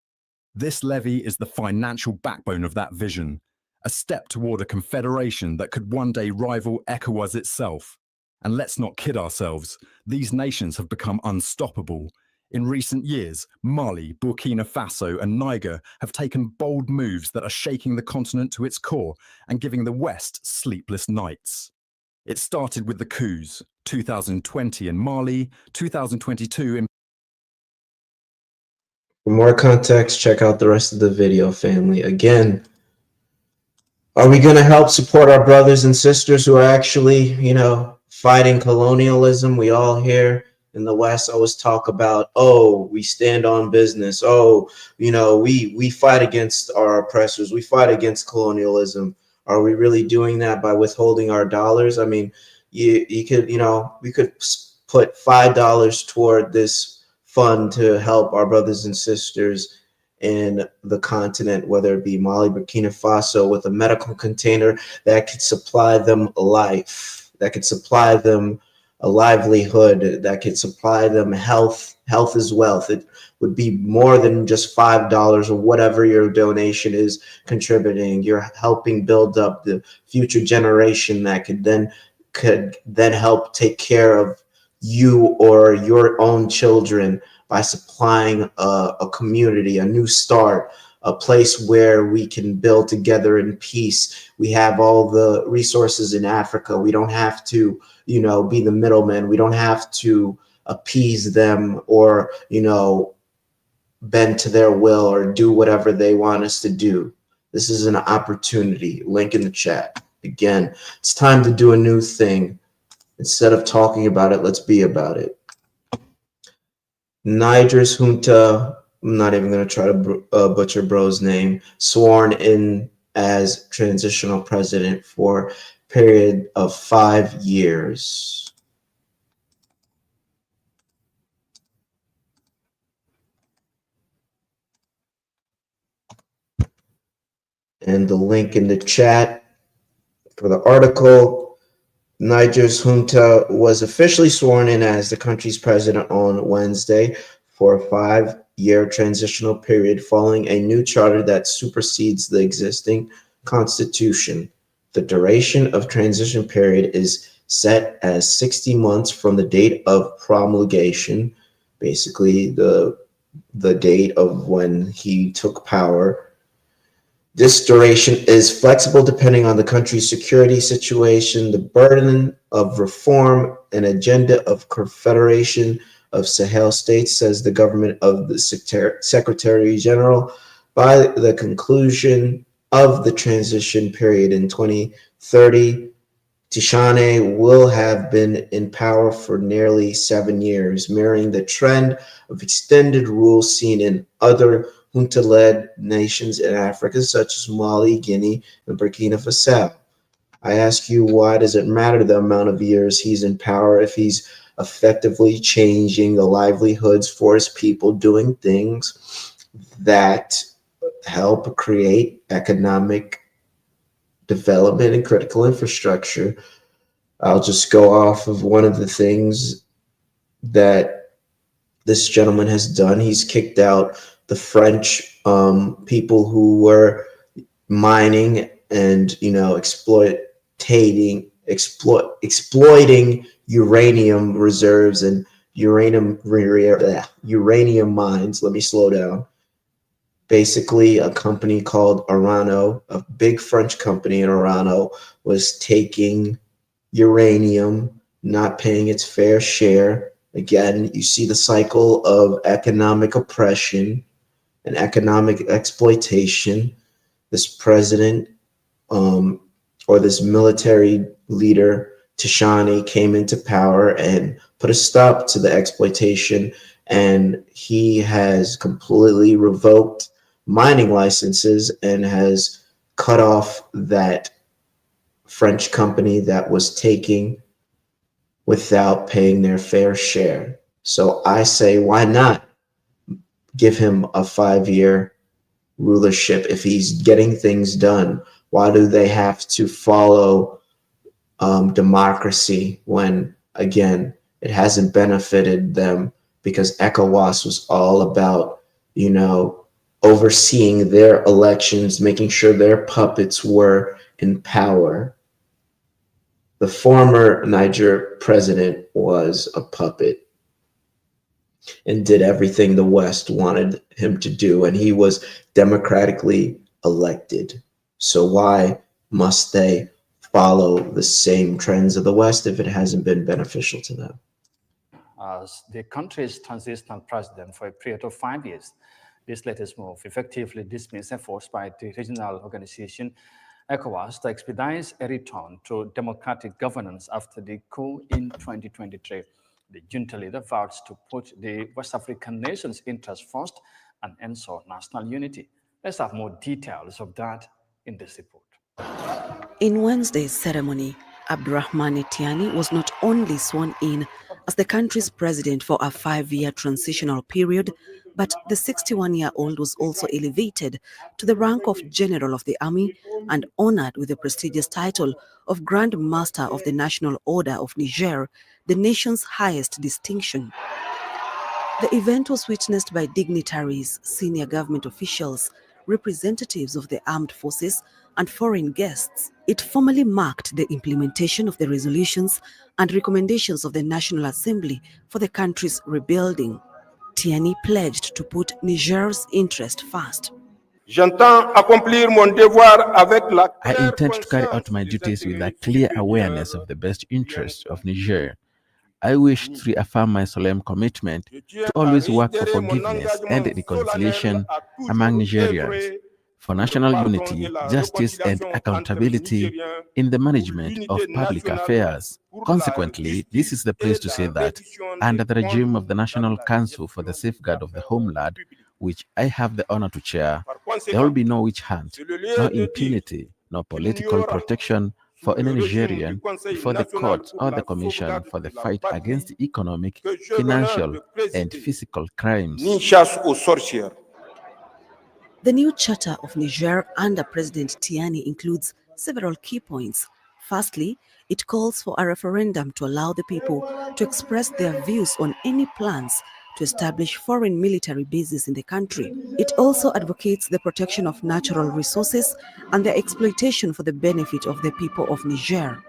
This levy is the financial backbone of that vision, a step toward a confederation that could one day rival ECOWAS itself. And let's not kid ourselves, these nations have become unstoppable. In recent years, Mali, Burkina Faso, and Niger have taken bold moves that are shaking the continent to its core and giving the West sleepless nights. It started with the coups, 2020 in Mali, 2022 in... For more context, check out the rest of the video, family. Again, are we going to help support our brothers and sisters who are actually, fighting colonialism? We all here in the West always talk about, oh, we stand on business. Oh, we fight against our oppressors. We fight against colonialism. Are we really doing that by withholding our dollars? I mean, you could, we could put $5 toward this fund to help our brothers and sisters in the continent, whether it be Mali, Burkina Faso, with a medical container that could supply them life, that could supply them a livelihood, that could supply them health. Health is wealth. It would be more than just $5 or whatever your donation is contributing. You're helping build up the future generation that could then help take care of you or your own children by supplying a community, a new start, a place where we can build together in peace. We have all the resources in Africa. We don't have to, be the middleman. We don't have to appease them or, bend to their will or do whatever they want us to do. This is an opportunity. Link in the chat. Again, it's time to do a new thing. Instead of talking about it, let's be about it. Niger's junta, I'm not even going to try to butcher bro's name, sworn in as transitional president for a period of 5 years. And the link in the chat for the article. Niger's junta was officially sworn in as the country's president on Wednesday for a 5-year transitional period following a new charter that supersedes the existing constitution. The duration of transition period is set as 60 months from the date of promulgation. basically the date of when he took power. This duration is flexible depending on the country's security situation, the burden of reform, and agenda of Confederation of Sahel states, says the government of the Secretary General. By the conclusion of the transition period in 2030, Tishane will have been in power for nearly 7 years, mirroring the trend of extended rule seen in other junta-led nations in Africa, such as Mali, Guinea, and Burkina Faso. I ask you, why does it matter the amount of years he's in power if he's effectively changing the livelihoods for his people, doing things that help create economic development and critical infrastructure? I'll just go off of one of the things that this gentleman has done. He's kicked out the French people who were mining and, exploiting uranium reserves and uranium mines. Let me slow down. Basically, a company called Orano, a big French company in Orano, was taking uranium, not paying its fair share. Again, you see the cycle of economic oppression and economic exploitation. This president or this military leader, Tishane, came into power and put a stop to the exploitation, and he has completely revoked mining licenses and has cut off that French company that was taking without paying their fair share. So I say, why not give him a 5-year rulership if he's getting things done? Why do they have to follow democracy when, again, it hasn't benefited them? Because ECOWAS was all about, overseeing their elections, making sure their puppets were in power. The former Niger president was a puppet and did everything the West wanted him to do, and he was democratically elected. So why must they follow the same trends of the West if it hasn't been beneficial to them? As the country's transitional president for a period of 5 years, this latest move effectively dismissed efforts by the regional organization ECOWAS to expedite a return to democratic governance after the coup in 2023. The junta leader vows to put the West African nation's interests first and ensure national unity. Let's have more details of that in this report. In Wednesday's ceremony, Abdurrahmane Tiani was not only sworn in as the country's president for a 5-year transitional period, but the 61-year-old was also elevated to the rank of General of the Army and honored with the prestigious title of Grand Master of the National Order of Niger, the nation's highest distinction. The event was witnessed by dignitaries, senior government officials, representatives of the armed forces, and foreign guests. It formally marked the implementation of the resolutions and recommendations of the National Assembly for the country's rebuilding. Tiani pledged to put Niger's interest first. I intend to carry out my duties with a clear awareness of the best interests of Niger. I wish to reaffirm my solemn commitment to always work for forgiveness and reconciliation among Nigerians, for national unity, justice, and accountability in the management of public affairs. Consequently, this is the place to say that, under the regime of the National Council for the Safeguard of the Homeland, which I have the honor to chair, there will be no witch hunt, no impunity, no political protection for any Nigerian before the court or the Commission for the fight against economic, financial, and physical crimes. The new charter of Niger under President Tiani includes several key points. Firstly, it calls for a referendum to allow the people to express their views on any plans to establish foreign military bases in the country. It also advocates the protection of natural resources and their exploitation for the benefit of the people of Niger.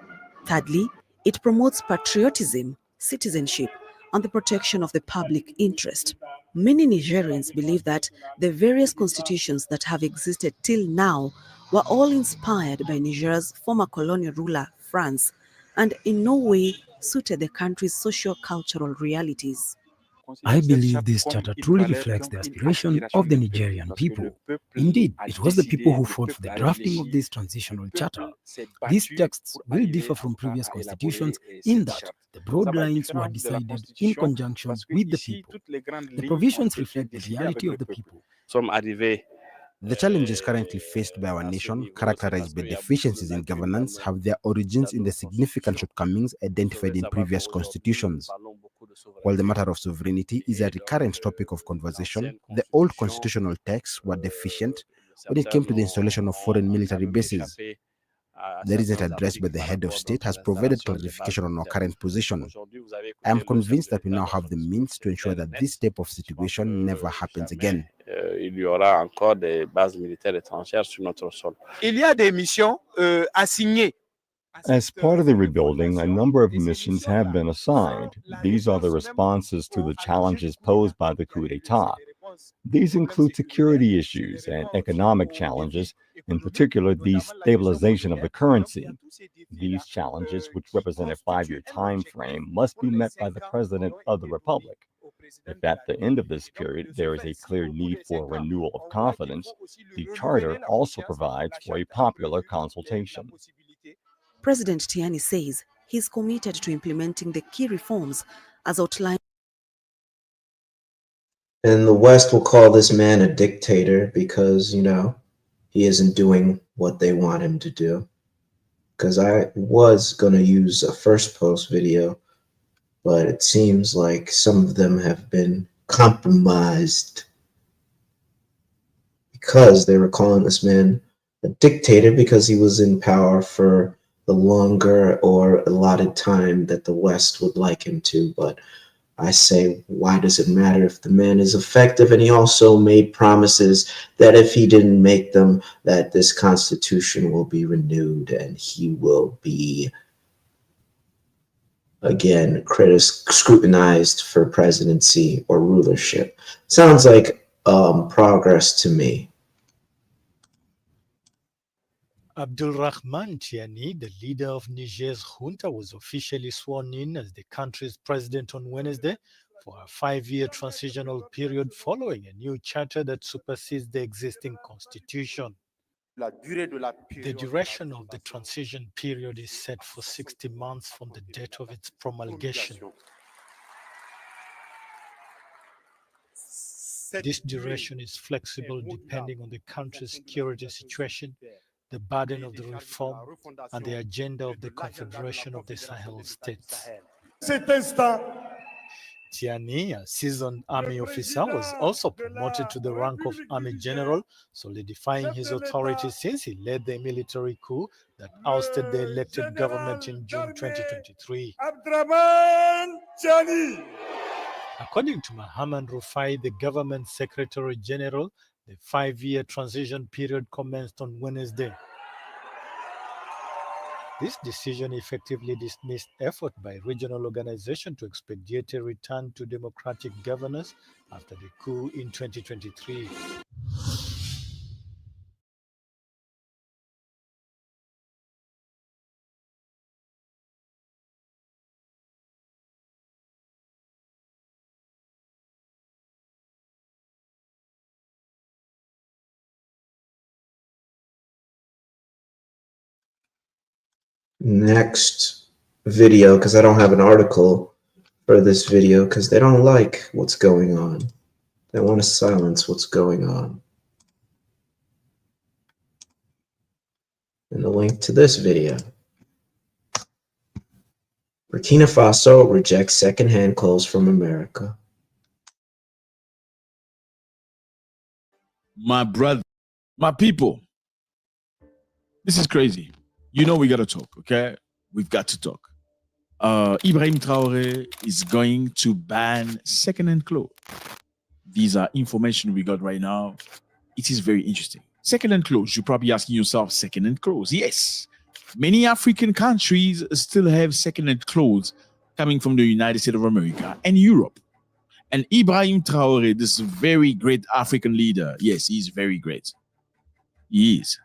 Thirdly, it promotes patriotism, citizenship, on the protection of the public interest. Many Nigerians believe that the various constitutions that have existed till now were all inspired by Niger's former colonial ruler, France, and in no way suited the country's socio-cultural realities. I believe this charter truly reflects the aspiration of the Nigerian people. Indeed, it was the people who fought for the drafting of this transitional charter. These texts will differ from previous constitutions in that the broad lines were decided in conjunction with the people. The provisions reflect the reality of the people. The challenges currently faced by our nation, characterized by deficiencies in governance, have their origins in the significant shortcomings identified in previous constitutions. While the matter of sovereignty is a recurrent topic of conversation, the old constitutional texts were deficient when it came to the installation of foreign military bases. The reason addressed by the head of state has provided clarification on our current position. I am convinced that we now have the means to ensure that this type of situation never happens again. Il y aura encore des bases militaires étrangères sur notre sol. Il y a des missions assignées. As part of the rebuilding, a number of missions have been assigned. These are the responses to the challenges posed by the coup d'etat. These include security issues and economic challenges, in particular the stabilization of the currency. These challenges, which represent a 5-year time frame, must be met by the President of the Republic. If at the end of this period there is a clear need for a renewal of confidence, the Charter also provides for a popular consultation. President Tiani says he's committed to implementing the key reforms as outlined. And the West will call this man a dictator because, you know, he isn't doing what they want him to do. Because I was going to use a first post video, but it seems like some of them have been compromised because they were calling this man a dictator because he was in power for the longer or allotted time that the West would like him to. But I say, why does it matter if the man is effective? And he also made promises that if he didn't make them, that this constitution will be renewed and he will be, again, scrutinized for presidency or rulership. Sounds like progress to me. Abdulrahman Tiani, the leader of Niger's junta, was officially sworn in as the country's president on Wednesday for a 5-year transitional period following a new charter that supersedes the existing constitution. The duration of the transition period is set for 60 months from the date of its promulgation. This duration is flexible depending on the country's security situation, the burden of the reform, and the agenda of the Confederation of the Sahel states. Tiani, a seasoned army officer, was also promoted to the rank of Army General, solidifying his authority since he led the military coup that ousted the elected government in June 2023. According to Mohamed Rufai, the government Secretary General, the 5-year transition period commenced on Wednesday. This decision effectively dismissed effort by regional organizations to expedite a return to democratic governance after the coup in 2023. Next video, because I don't have an article for this video because they don't like what's going on. They want to silence what's going on. And the link to this video. Burkina Faso rejects secondhand clothes from America. My brother, my people, this is crazy. You know we got to talk, okay? We've got to talk. Ibrahim Traoré is going to ban second-hand clothes. These are information we got right now. It is very interesting. Second-hand clothes, you're probably asking yourself, second-hand clothes? Yes. Many African countries still have second-hand clothes coming from the United States of America and Europe. And Ibrahim Traoré, this very great African leader, yes, he's very great. He is.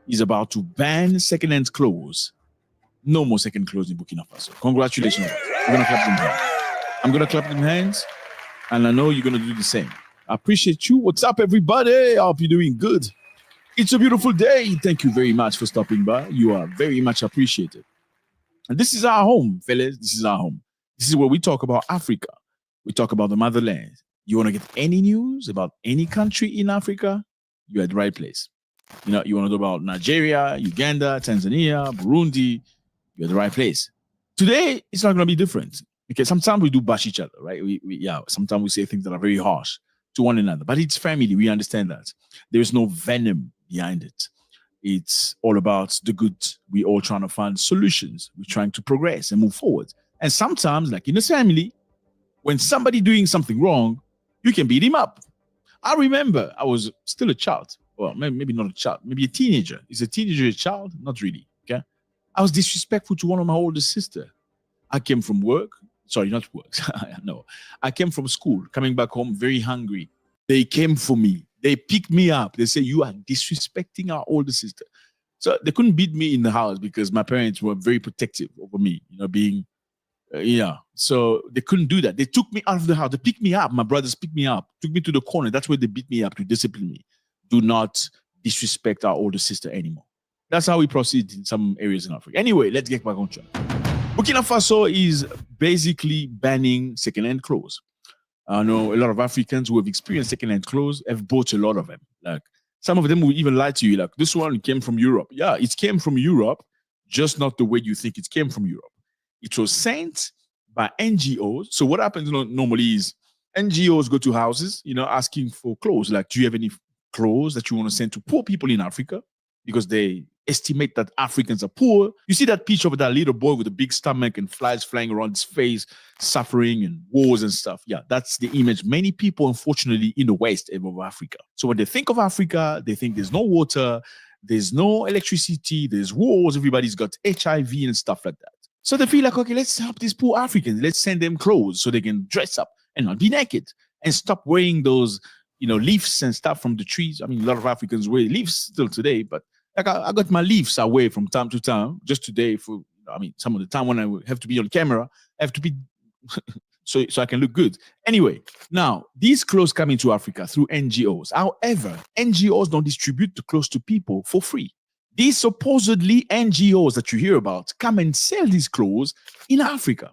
He's about to ban second-hand clothes. No more second clothes in Burkina Faso. Congratulations. We're gonna clap them hands. I'm gonna clap them hands, and I know you're gonna do the same. I appreciate you. What's up, everybody? I hope you're doing good. It's a beautiful day. Thank you very much for stopping by. You are very much appreciated. And this is our home, fellas. This is our home. This is where we talk about Africa. We talk about the motherland. You want to get any news about any country in Africa? You're at the right place. You know, you want to know about Nigeria, Uganda, Tanzania, Burundi, you're at the right place. Today, it's not going to be different. Because sometimes we do bash each other, right? Sometimes we say things that are very harsh to one another. But it's family. We understand that. There is no venom behind it. It's all about the good. We're all trying to find solutions. We're trying to progress and move forward. And sometimes, like in a family, when somebody doing something wrong, you can beat him up. I remember I was still a child. Well, maybe not a child, maybe a teenager. Is a teenager a child? Not really, okay? I was disrespectful to one of my older sister. I came from work. Sorry, not work. No. I came from school, coming back home very hungry. They came for me. They picked me up. They say, you are disrespecting our older sister. So they couldn't beat me in the house because my parents were very protective over me, you know, being, so they couldn't do that. They took me out of the house. They picked me up. My brothers picked me up, took me to the corner. That's where they beat me up to discipline me. Do not disrespect our older sister anymore. That's how we proceed in some areas in Africa. Anyway, let's get back on track. Burkina Faso is basically banning second-hand clothes. I know a lot of Africans who have experienced second-hand clothes have bought a lot of them. Like some of them will even lie to you, like this one came from Europe. Yeah, it came from Europe, just not the way you think it came from Europe. It was sent by NGOs. So what happens normally is NGOs go to houses, asking for clothes. Like, do you have any clothes that you want to send to poor people in Africa? Because they estimate that Africans are poor. You see that picture of that little boy with a big stomach and flies flying around his face, suffering and wars and stuff. Yeah, that's the image many people, unfortunately, in the West have of Africa. So when they think of Africa, they think there's no water, there's no electricity, there's wars, everybody's got HIV and stuff like that. So they feel like, okay, let's help these poor Africans. Let's send them clothes so they can dress up and not be naked and stop wearing those, leaves and stuff from the trees. I mean, a lot of Africans wear leaves still today, but like I got my leaves I wear from time to time. Just today, some of the time when I have to be on camera, I have to be so I can look good. Anyway, now these clothes come into Africa through NGOs. However, NGOs don't distribute the clothes to people for free. These supposedly NGOs that you hear about come and sell these clothes in Africa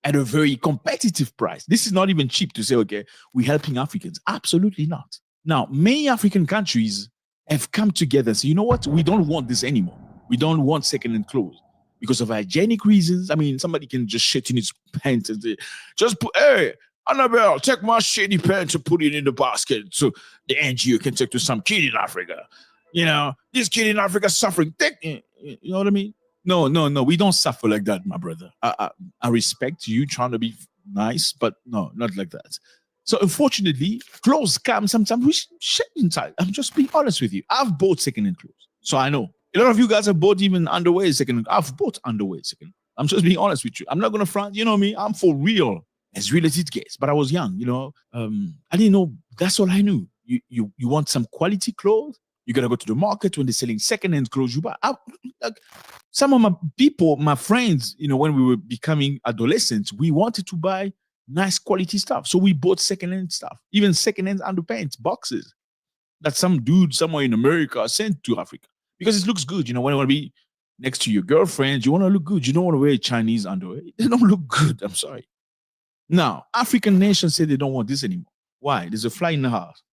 at a very competitive price. This is not even cheap to say, okay, we're helping Africans. Absolutely not. Now, many African countries have come together and say, you know what? We don't want this anymore. We don't want second-hand clothes because of hygienic reasons. I mean, somebody can just shit in his pants and say, hey, Annabelle, take my shitty pants and put it in the basket so the NGO can take to some kid in Africa. This kid in Africa is suffering. You know what I mean? No. We don't suffer like that, my brother. I respect you trying to be nice, but no, not like that. So unfortunately, clothes come sometimes with shit inside. I'm just being honest with you. I've bought second-hand clothes. So I know. A lot of you guys have bought even underwear second-hand. I've bought underwear second-hand. I'm just being honest with you. I'm not going to front. You know me. I'm for real. As real as it gets. But I was young, I didn't know. That's all I knew. You want some quality clothes? You got to go to the market when they're selling second-hand clothes. You buy. Some of my people, my friends, when we were becoming adolescents, we wanted to buy nice quality stuff. So we bought second-hand stuff, even second-hand underpants, boxes that some dude somewhere in America sent to Africa because it looks good. When you want to be next to your girlfriend, you want to look good. You don't want to wear Chinese underwear. They don't look good. I'm sorry. Now, African nations say they don't want this anymore. Why? There's a fly in the house.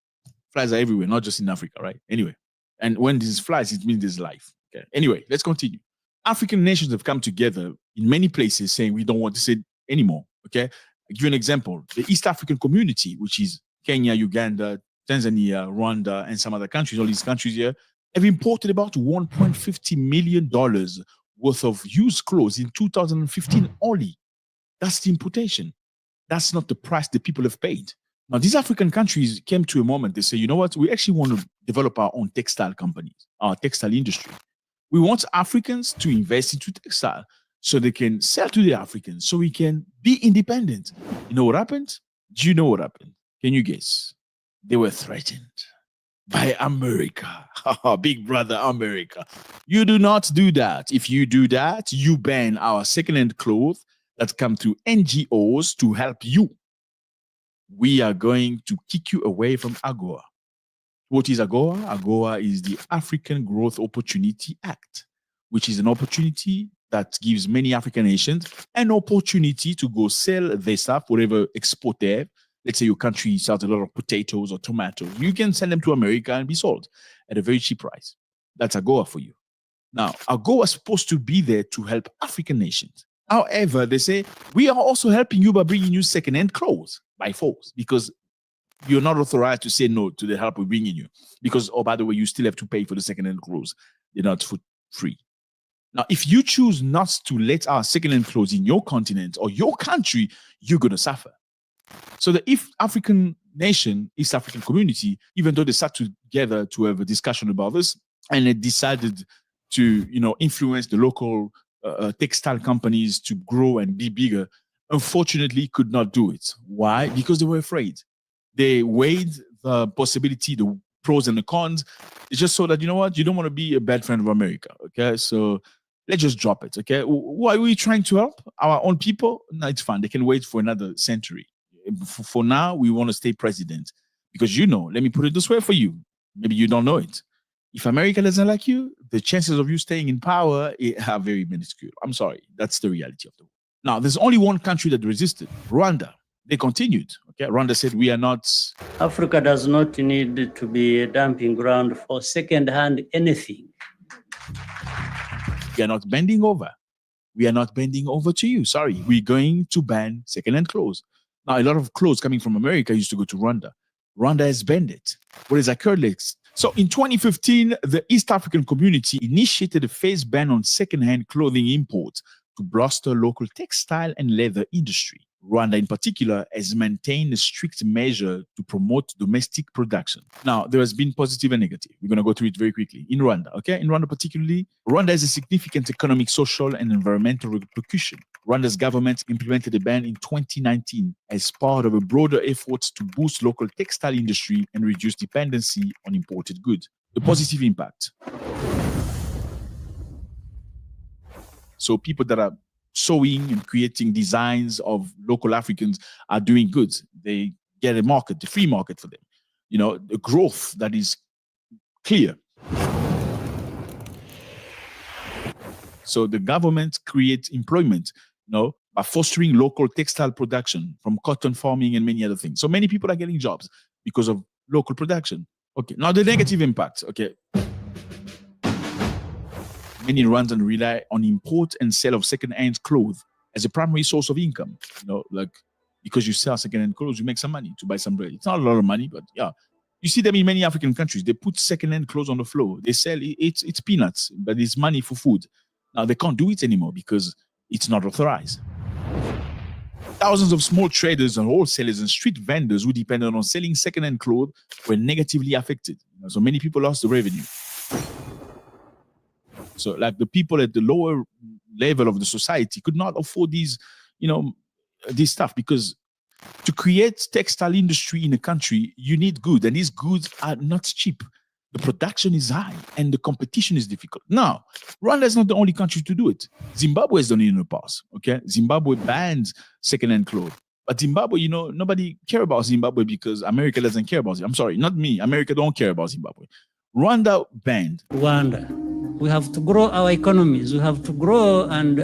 Flies are everywhere, not just in Africa, right? Anyway, and when there's flies, it means there's life. Okay. Anyway, let's continue. African nations have come together in many places saying we don't want this anymore. Okay. I'll give you an example. The East African community, which is Kenya, Uganda, Tanzania, Rwanda, and some other countries, all these countries here, have imported about $1.50 million worth of used clothes in 2015 only. That's the importation. That's not the price the people have paid. Now, these African countries came to a moment, they say, you know what? We actually want to develop our own textile companies, our textile industry. We want Africans to invest into textile. so they can sell to the Africans, so we can be independent. You know what happened? Do you know what happened? Can you guess? They were threatened by America. Big brother America. You do not do that. If you do that, you ban our second-hand clothes that come through NGOs to help you. We are going to kick you away from AGOA. What is AGOA? AGOA is the African Growth Opportunity Act, which is an opportunity that gives many African nations an opportunity to go sell their stuff, whatever export they have. Let's say your country sells a lot of potatoes or tomatoes. You can send them to America and be sold at a very cheap price. That's AGOA for you. Now, AGOA is supposed to be there to help African nations. However, they say, we are also helping you by bringing you second-hand clothes by force, because you're not authorized to say no to the help we're bringing you. Because, oh, by the way, you still have to pay for the second-hand clothes. They're not for free. Now, if you choose not to let our second-hand clothes in your continent or your country, you're going to suffer. So the African nation, East African community, even though they sat together to have a discussion about this, and they decided to, influence the local textile companies to grow and be bigger, unfortunately could not do it. Why? Because they were afraid. They weighed the possibility, the pros and the cons. It's just so that, you know what, you don't want to be a bad friend of America. Okay, so let's just drop it. Okay, why are we trying to help our own people? No, it's fine. They can wait for another century. For now, we want to stay president because, let me put it this way for you. Maybe you don't know it. If America doesn't like you, the chances of you staying in power are very minuscule. I'm sorry. That's the reality of the world. Now, there's only one country that resisted, Rwanda. They continued. Okay, Rwanda said, we are not... Africa does not need to be a dumping ground for second-hand anything. We are not bending over. We are not bending over to you. Sorry. We're going to ban second-hand clothes. Now, a lot of clothes coming from America used to go to Rwanda. Rwanda has banned it. What is occurred next? So in 2015, the East African community initiated a phased ban on second-hand clothing imports to bolster local textile and leather industry. Rwanda in particular has maintained a strict measure to promote domestic production. Now, there has been positive and negative. We're going to go through it very quickly. In Rwanda, okay? In Rwanda particularly, Rwanda has a significant economic, social, and environmental repercussion. Rwanda's government implemented a ban in 2019 as part of a broader effort to boost local textile industry and reduce dependency on imported goods. The positive impact. So people that are sewing and creating designs of local Africans are doing good. They get a market, the free market for them. The growth that is clear. So the government creates employment, by fostering local textile production from cotton farming and many other things. So many people are getting jobs because of local production. Okay, now the negative impact. Okay. Many Rwandans rely on import and sale of second-hand clothes as a primary source of income. Because you sell second-hand clothes, you make some money to buy some bread. It's not a lot of money, but yeah. You see them in many African countries. They put second-hand clothes on the floor. They sell it's peanuts, but it's money for food. Now they can't do it anymore because it's not authorized. Thousands of small traders and wholesalers and street vendors who depended on selling second-hand clothes were negatively affected. So many people lost the revenue. So like the people at the lower level of the society could not afford these, this stuff, because to create textile industry in a country, you need goods, and these goods are not cheap. The production is high and the competition is difficult. Now, Rwanda is not the only country to do it. Zimbabwe has done it in the past. Okay, Zimbabwe bans second-hand clothes. But Zimbabwe, nobody care about Zimbabwe because America doesn't care about it. I'm sorry, not me. America don't care about Zimbabwe. Rwanda banned. Rwanda. We have to grow our economies. We have to grow and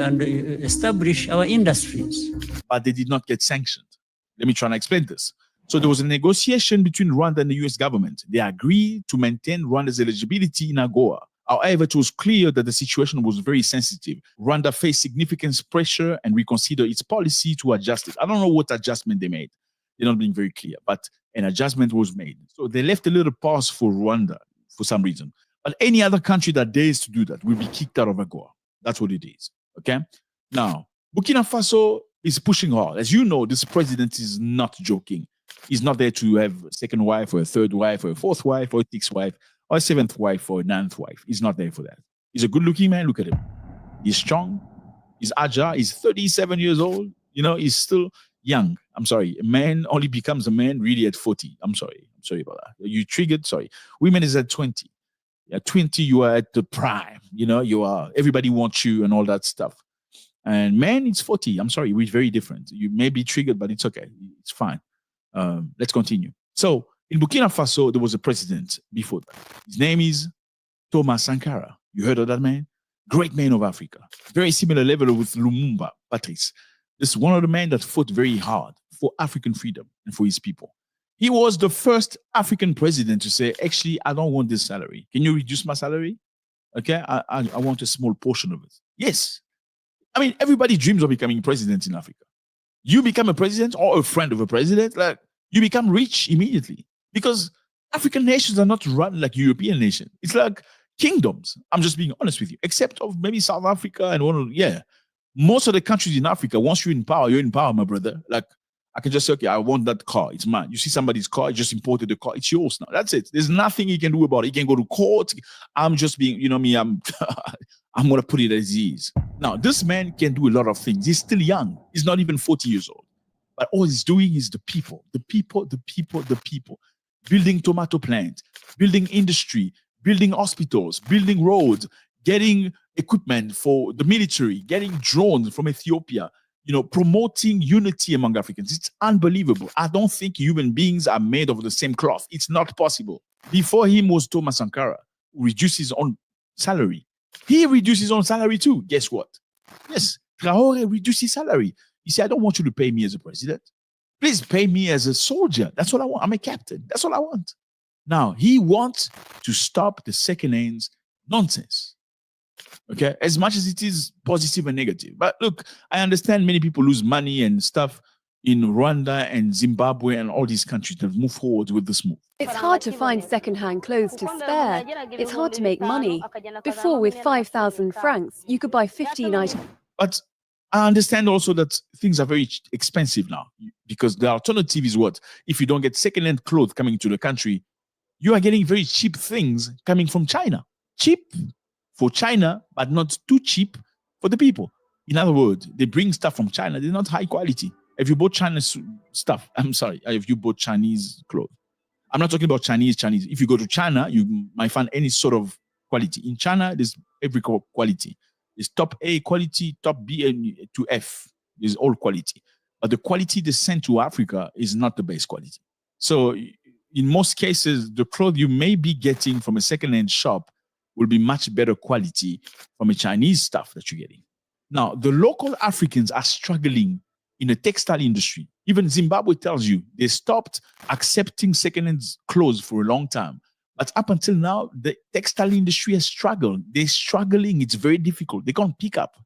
establish our industries. But they did not get sanctioned. Let me try and explain this. So there was a negotiation between Rwanda and the US government. They agreed to maintain Rwanda's eligibility in AGOA. However, it was clear that the situation was very sensitive. Rwanda faced significant pressure and reconsidered its policy to adjust it. I don't know what adjustment they made. They're not being very clear, but an adjustment was made. So they left a little pause for Rwanda for some reason. But any other country that dares to do that will be kicked out of AGOA. That's what it is. Okay? Now, Burkina Faso is pushing hard. As you know, this president is not joking. He's not there to have a second wife or a third wife or a fourth wife or a sixth wife or a seventh wife or a ninth wife. He's not there for that. He's a good-looking man. Look at him. He's strong. He's agile. He's 37 years old. You know, he's still young. I'm sorry. A man only becomes a man really at 40. I'm sorry. I'm sorry about that. You triggered. Sorry. Women is at 20. At 20, you are at the prime. You know, you are, everybody wants you and all that stuff. And man, it's 40. I'm sorry. We're very different. You may be triggered, but it's okay. It's fine. Let's continue. So in Burkina Faso, there was a president before that. His name is Thomas Sankara. You heard of that man? Great man of Africa. Very similar level with Lumumba, Patrice. This is one of the men that fought very hard for African freedom and for his people. He was the first African president to say, actually, I don't want this salary. Can you reduce my salary? Okay, I want a small portion of it. Yes. I mean, everybody dreams of becoming president in Africa. You become a president or a friend of a president, like you become rich immediately. Because African nations are not run like European nations. It's like kingdoms. I'm just being honest with you. Except of maybe South Africa and one of, yeah. Most of the countries in Africa, once you're in power, my brother. Like, I can just say, okay, I want that car. It's mine. You see somebody's car, I just imported the car. It's yours now. That's it. There's nothing you can do about it. You can go to court. I'm just being, you know me, I'm going to put it as he is. Now, this man can do a lot of things. He's still young. He's not even 40 years old. But all he's doing is the people. Building tomato plants, building industry, building hospitals, building roads, getting equipment for the military, getting drones from Ethiopia, you know, promoting unity among Africans. It's unbelievable. I don't think human beings are made of the same cloth. It's not possible. Before him was Thomas Sankara, who reduced his own salary. He reduced his own salary too. Guess what? Yes, Traoré reduced his salary. He said, I don't want you to pay me as a president. Please pay me as a soldier. That's what I want. I'm a captain. That's all I want. Now, he wants to stop the second-hand nonsense. Okay, as much as it is positive and negative. But look, I understand many people lose money and stuff in Rwanda and Zimbabwe and all these countries that move forward with this move. It's hard to find second-hand clothes to spare. It's hard to make money. Before, with 5,000 francs, you could buy 15 items. But I understand also that things are very expensive now, because the alternative is what? If you don't get second-hand clothes coming to the country, you are getting very cheap things coming from China. Cheap for China, but not too cheap for the people. In other words, they bring stuff from China. They're not high quality. If you bought Chinese stuff, I'm sorry, if you bought Chinese clothes, I'm not talking about Chinese. If you go to China, you might find any sort of quality. In China, there's every quality. There's top A quality, top B and to F. There's all quality. But the quality they send to Africa is not the best quality. So in most cases, the clothes you may be getting from a second-hand shop will be much better quality from a Chinese stuff that you're getting. Now, the local Africans are struggling in the textile industry. Even Zimbabwe tells you they stopped accepting second-hand clothes for a long time. But up until now, the textile industry has struggled. They're struggling. It's very difficult. They can't pick up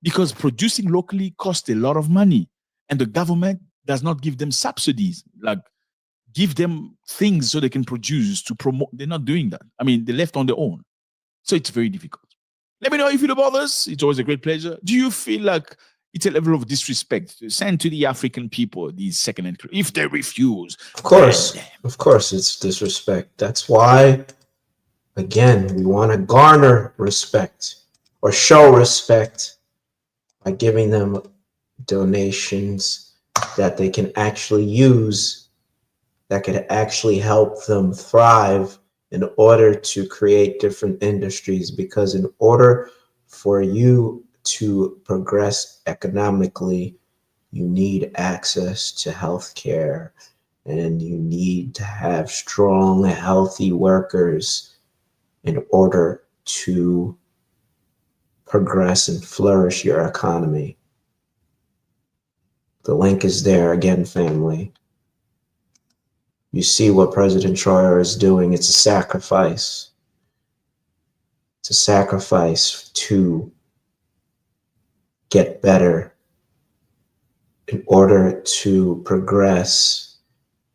because producing locally costs a lot of money. And the government does not give them subsidies, like give them things so they can produce to promote. They're not doing that. I mean, they're left on their own. So it's very difficult. Let me know if you feel about this. It's always a great pleasure. Do you feel like it's a level of disrespect to send to the African people these second-hand clothes if they refuse? Of course, it's disrespect. That's why, again, we want to garner respect or show respect by giving them donations that they can actually use, that could actually help them thrive in order to create different industries. Because in order for you to progress economically, you need access to healthcare, and you need to have strong, healthy workers in order to progress and flourish your economy. The link is there again, family. You see what President Traoré is doing. It's a sacrifice. It's a sacrifice to get better in order to progress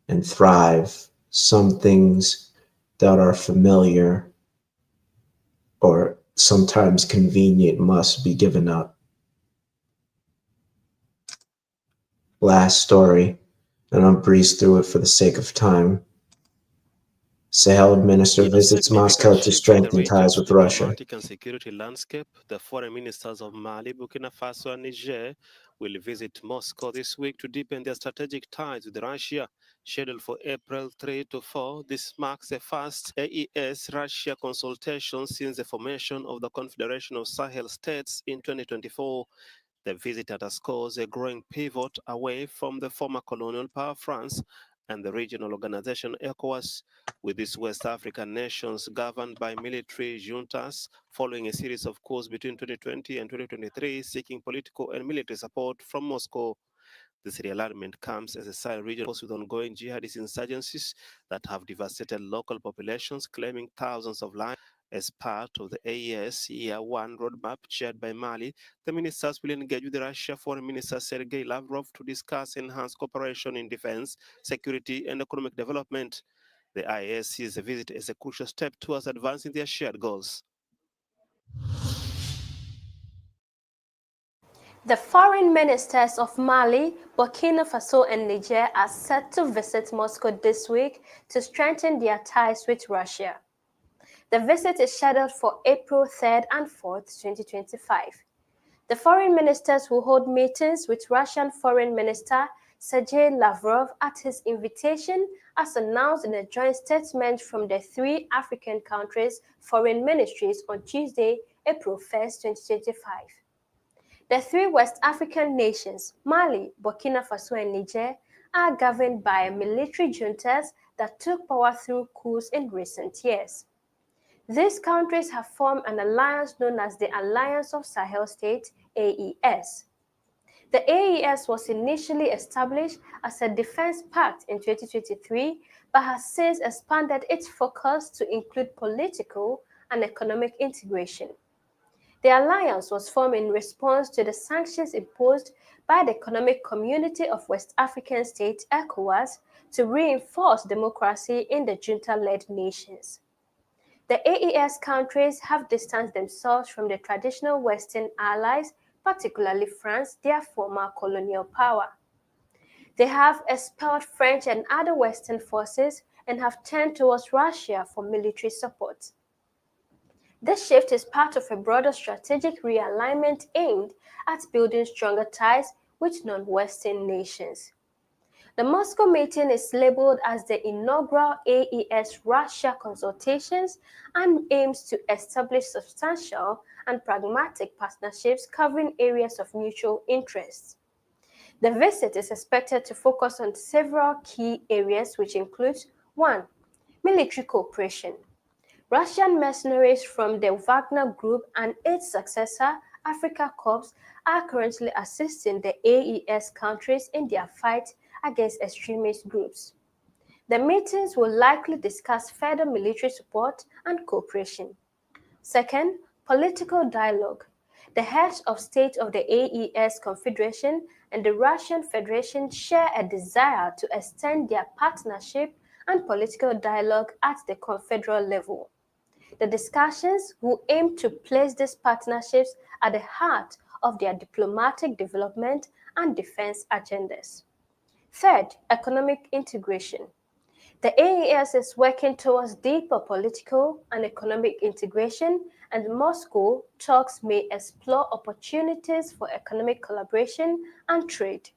and thrive. Some things that are familiar or sometimes convenient must be given up. Last story, and I'll breeze through it for the sake of time. Sahel minister visits Moscow to strengthen ties with Russia. Diplomatic and security landscape, the foreign ministers of Mali, Burkina Faso, and Niger will visit Moscow this week to deepen their strategic ties with Russia. Scheduled for April 3 to 4, this marks the first AES-Russia consultation since the formation of the Confederation of Sahel States in 2024. The visit underscores a growing pivot away from the former colonial power France and the regional organization ECOWAS, with these West African nations governed by military juntas following a series of coups between 2020 and 2023, seeking political and military support from Moscow. This realignment comes as a side region with ongoing jihadist insurgencies that have devastated local populations, claiming thousands of lives. As part of the AES Year 1 roadmap shared by Mali, the ministers will engage with the Russia Foreign Minister Sergei Lavrov to discuss enhanced cooperation in defense, security, and economic development. The IAS sees the visit as a crucial step towards advancing their shared goals. The foreign ministers of Mali, Burkina Faso, and Niger are set to visit Moscow this week to strengthen their ties with Russia. The visit is scheduled for April 3rd and 4th, 2025. The foreign ministers will hold meetings with Russian Foreign Minister Sergei Lavrov at his invitation, as announced in a joint statement from the three African countries' foreign ministries on Tuesday, April 1st, 2025. The three West African nations, Mali, Burkina Faso, and Niger, are governed by military juntas that took power through coups in recent years. These countries have formed an alliance known as the Alliance of Sahel States, AES. The AES was initially established as a defense pact in 2023, but has since expanded its focus to include political and economic integration. The alliance was formed in response to the sanctions imposed by the Economic Community of West African States, ECOWAS, to reinforce democracy in the junta-led nations. The AES countries have distanced themselves from the traditional Western allies, particularly France, their former colonial power. They have expelled French and other Western forces and have turned towards Russia for military support. This shift is part of a broader strategic realignment aimed at building stronger ties with non-Western nations. The Moscow meeting is labeled as the inaugural AES-Russia consultations and aims to establish substantial and pragmatic partnerships covering areas of mutual interest. The visit is expected to focus on several key areas, which include 1. Military cooperation. Russian mercenaries from the Wagner Group and its successor, Africa Corps, are currently assisting the AES countries in their fight against extremist groups. The meetings will likely discuss further military support and cooperation. Second, political dialogue. The heads of state of the AES Confederation and the Russian Federation share a desire to extend their partnership and political dialogue at the confederal level. The discussions will aim to place these partnerships at the heart of their diplomatic development and defense agendas. Third, economic integration. The AES is working towards deeper political and economic integration, and Moscow talks may explore opportunities for economic collaboration and trade.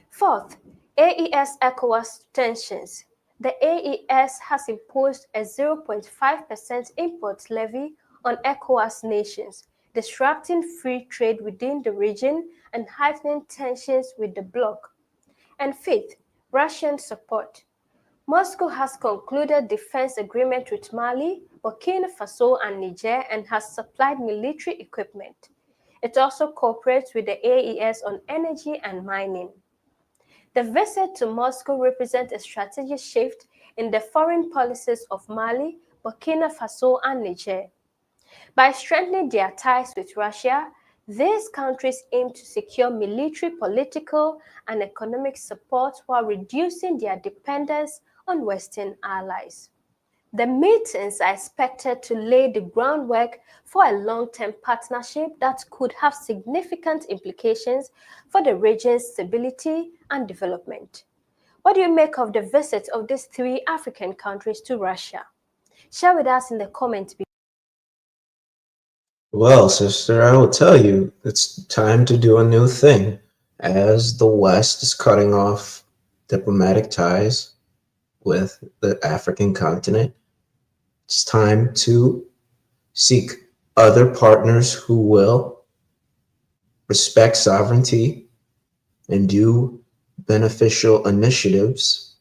Fourth, AES-ECOWAS tensions. The AES has imposed a 0.5% import levy on ECOWAS nations, disrupting free trade within the region and heightening tensions with the bloc. And fifth, Russian support. Moscow has concluded defense agreement with Mali, Burkina Faso, and Niger and has supplied military equipment. It also cooperates with the AES on energy and mining. The visit to Moscow represents a strategic shift in the foreign policies of Mali, Burkina Faso, and Niger. By strengthening their ties with Russia, these countries aim to secure military, political, and economic support while reducing their dependence on Western allies. The meetings are expected to lay the groundwork for a long-term partnership that could have significant implications for the region's stability and development. What do you make of the visit of these 3 African countries to Russia? Share with us in the comments below. Well, sister, I will tell you, it's time to do a new thing. As the West is cutting off diplomatic ties with the African continent, it's time to seek other partners who will respect sovereignty and do beneficial initiatives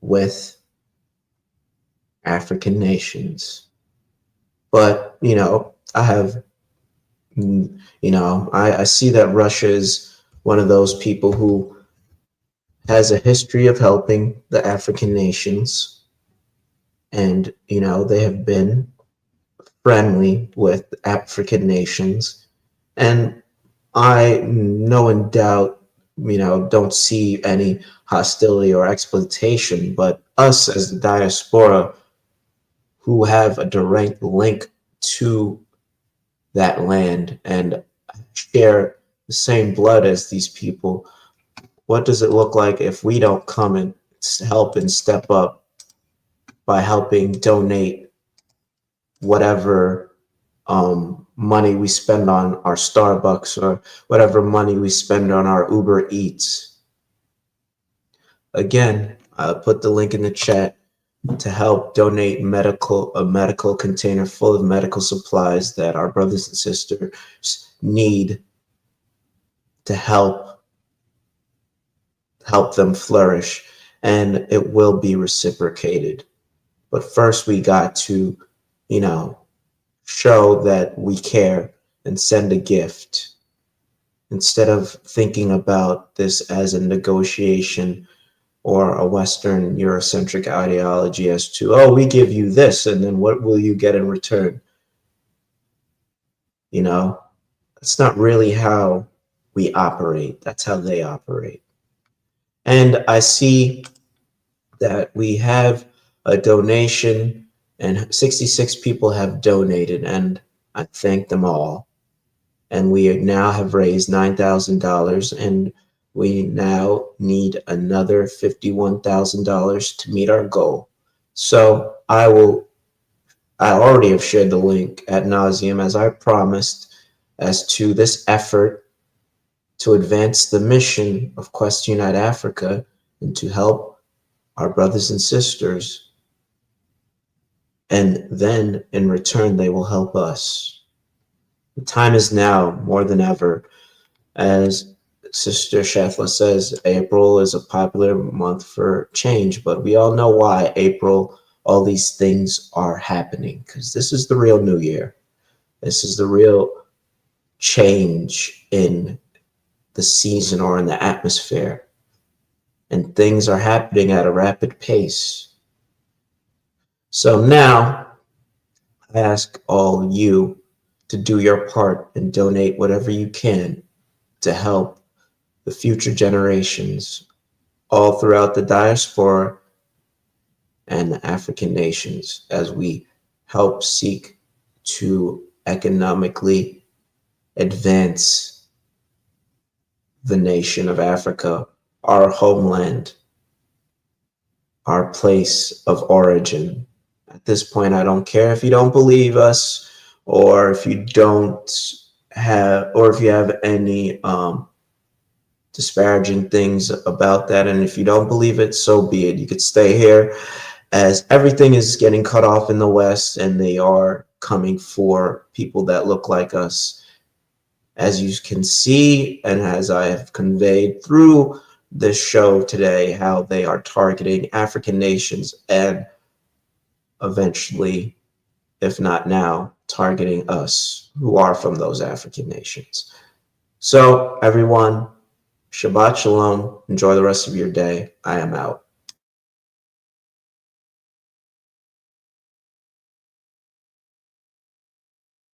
with African nations. But, I see that Russia is one of those people who has a history of helping the African nations. And, they have been friendly with African nations. And I no in doubt, don't see any hostility or exploitation, but us as the diaspora who have a direct link to that land and share the same blood as these people, what does it look like if we don't come and help and step up by helping donate whatever money we spend on our Starbucks or whatever money we spend on our Uber Eats? Again, I'll put the link in the chat to help donate a medical container full of medical supplies that our brothers and sisters need to help them flourish, and it will be reciprocated. But first we got to, show that we care and send a gift instead of thinking about this as a negotiation or a Western Eurocentric ideology as to, oh, we give you this, and then what will you get in return? That's not really how we operate. That's how they operate. And I see that we have a donation, and 66 people have donated, and I thank them all. And we now have raised $9,000, and we now need another $51,000 to meet our goal. So I already have shared the link ad nauseum, as I promised, as to this effort to advance the mission of Quest Unite Africa and to help our brothers and sisters. And then in return, they will help us. The time is now more than ever. As Sister Shethla says, April is a popular month for change, but we all know why April, all these things are happening, because this is the real new year. This is the real change in the season or in the atmosphere. And things are happening at a rapid pace. So now I ask all you to do your part and donate whatever you can to help the future generations all throughout the diaspora and the African nations as we help seek to economically advance the nation of Africa, our homeland, our place of origin. At this point, I don't care if you don't believe us, or if you don't have, or if you have any disparaging things about that. And if you don't believe it, so be it. You could stay here, as everything is getting cut off in the West, and they are coming for people that look like us. As you can see, and as I have conveyed through this show today, how they are targeting African nations and eventually, if not now, targeting us who are from those African nations. So everyone, Shabbat Shalom. Enjoy the rest of your day. I am out.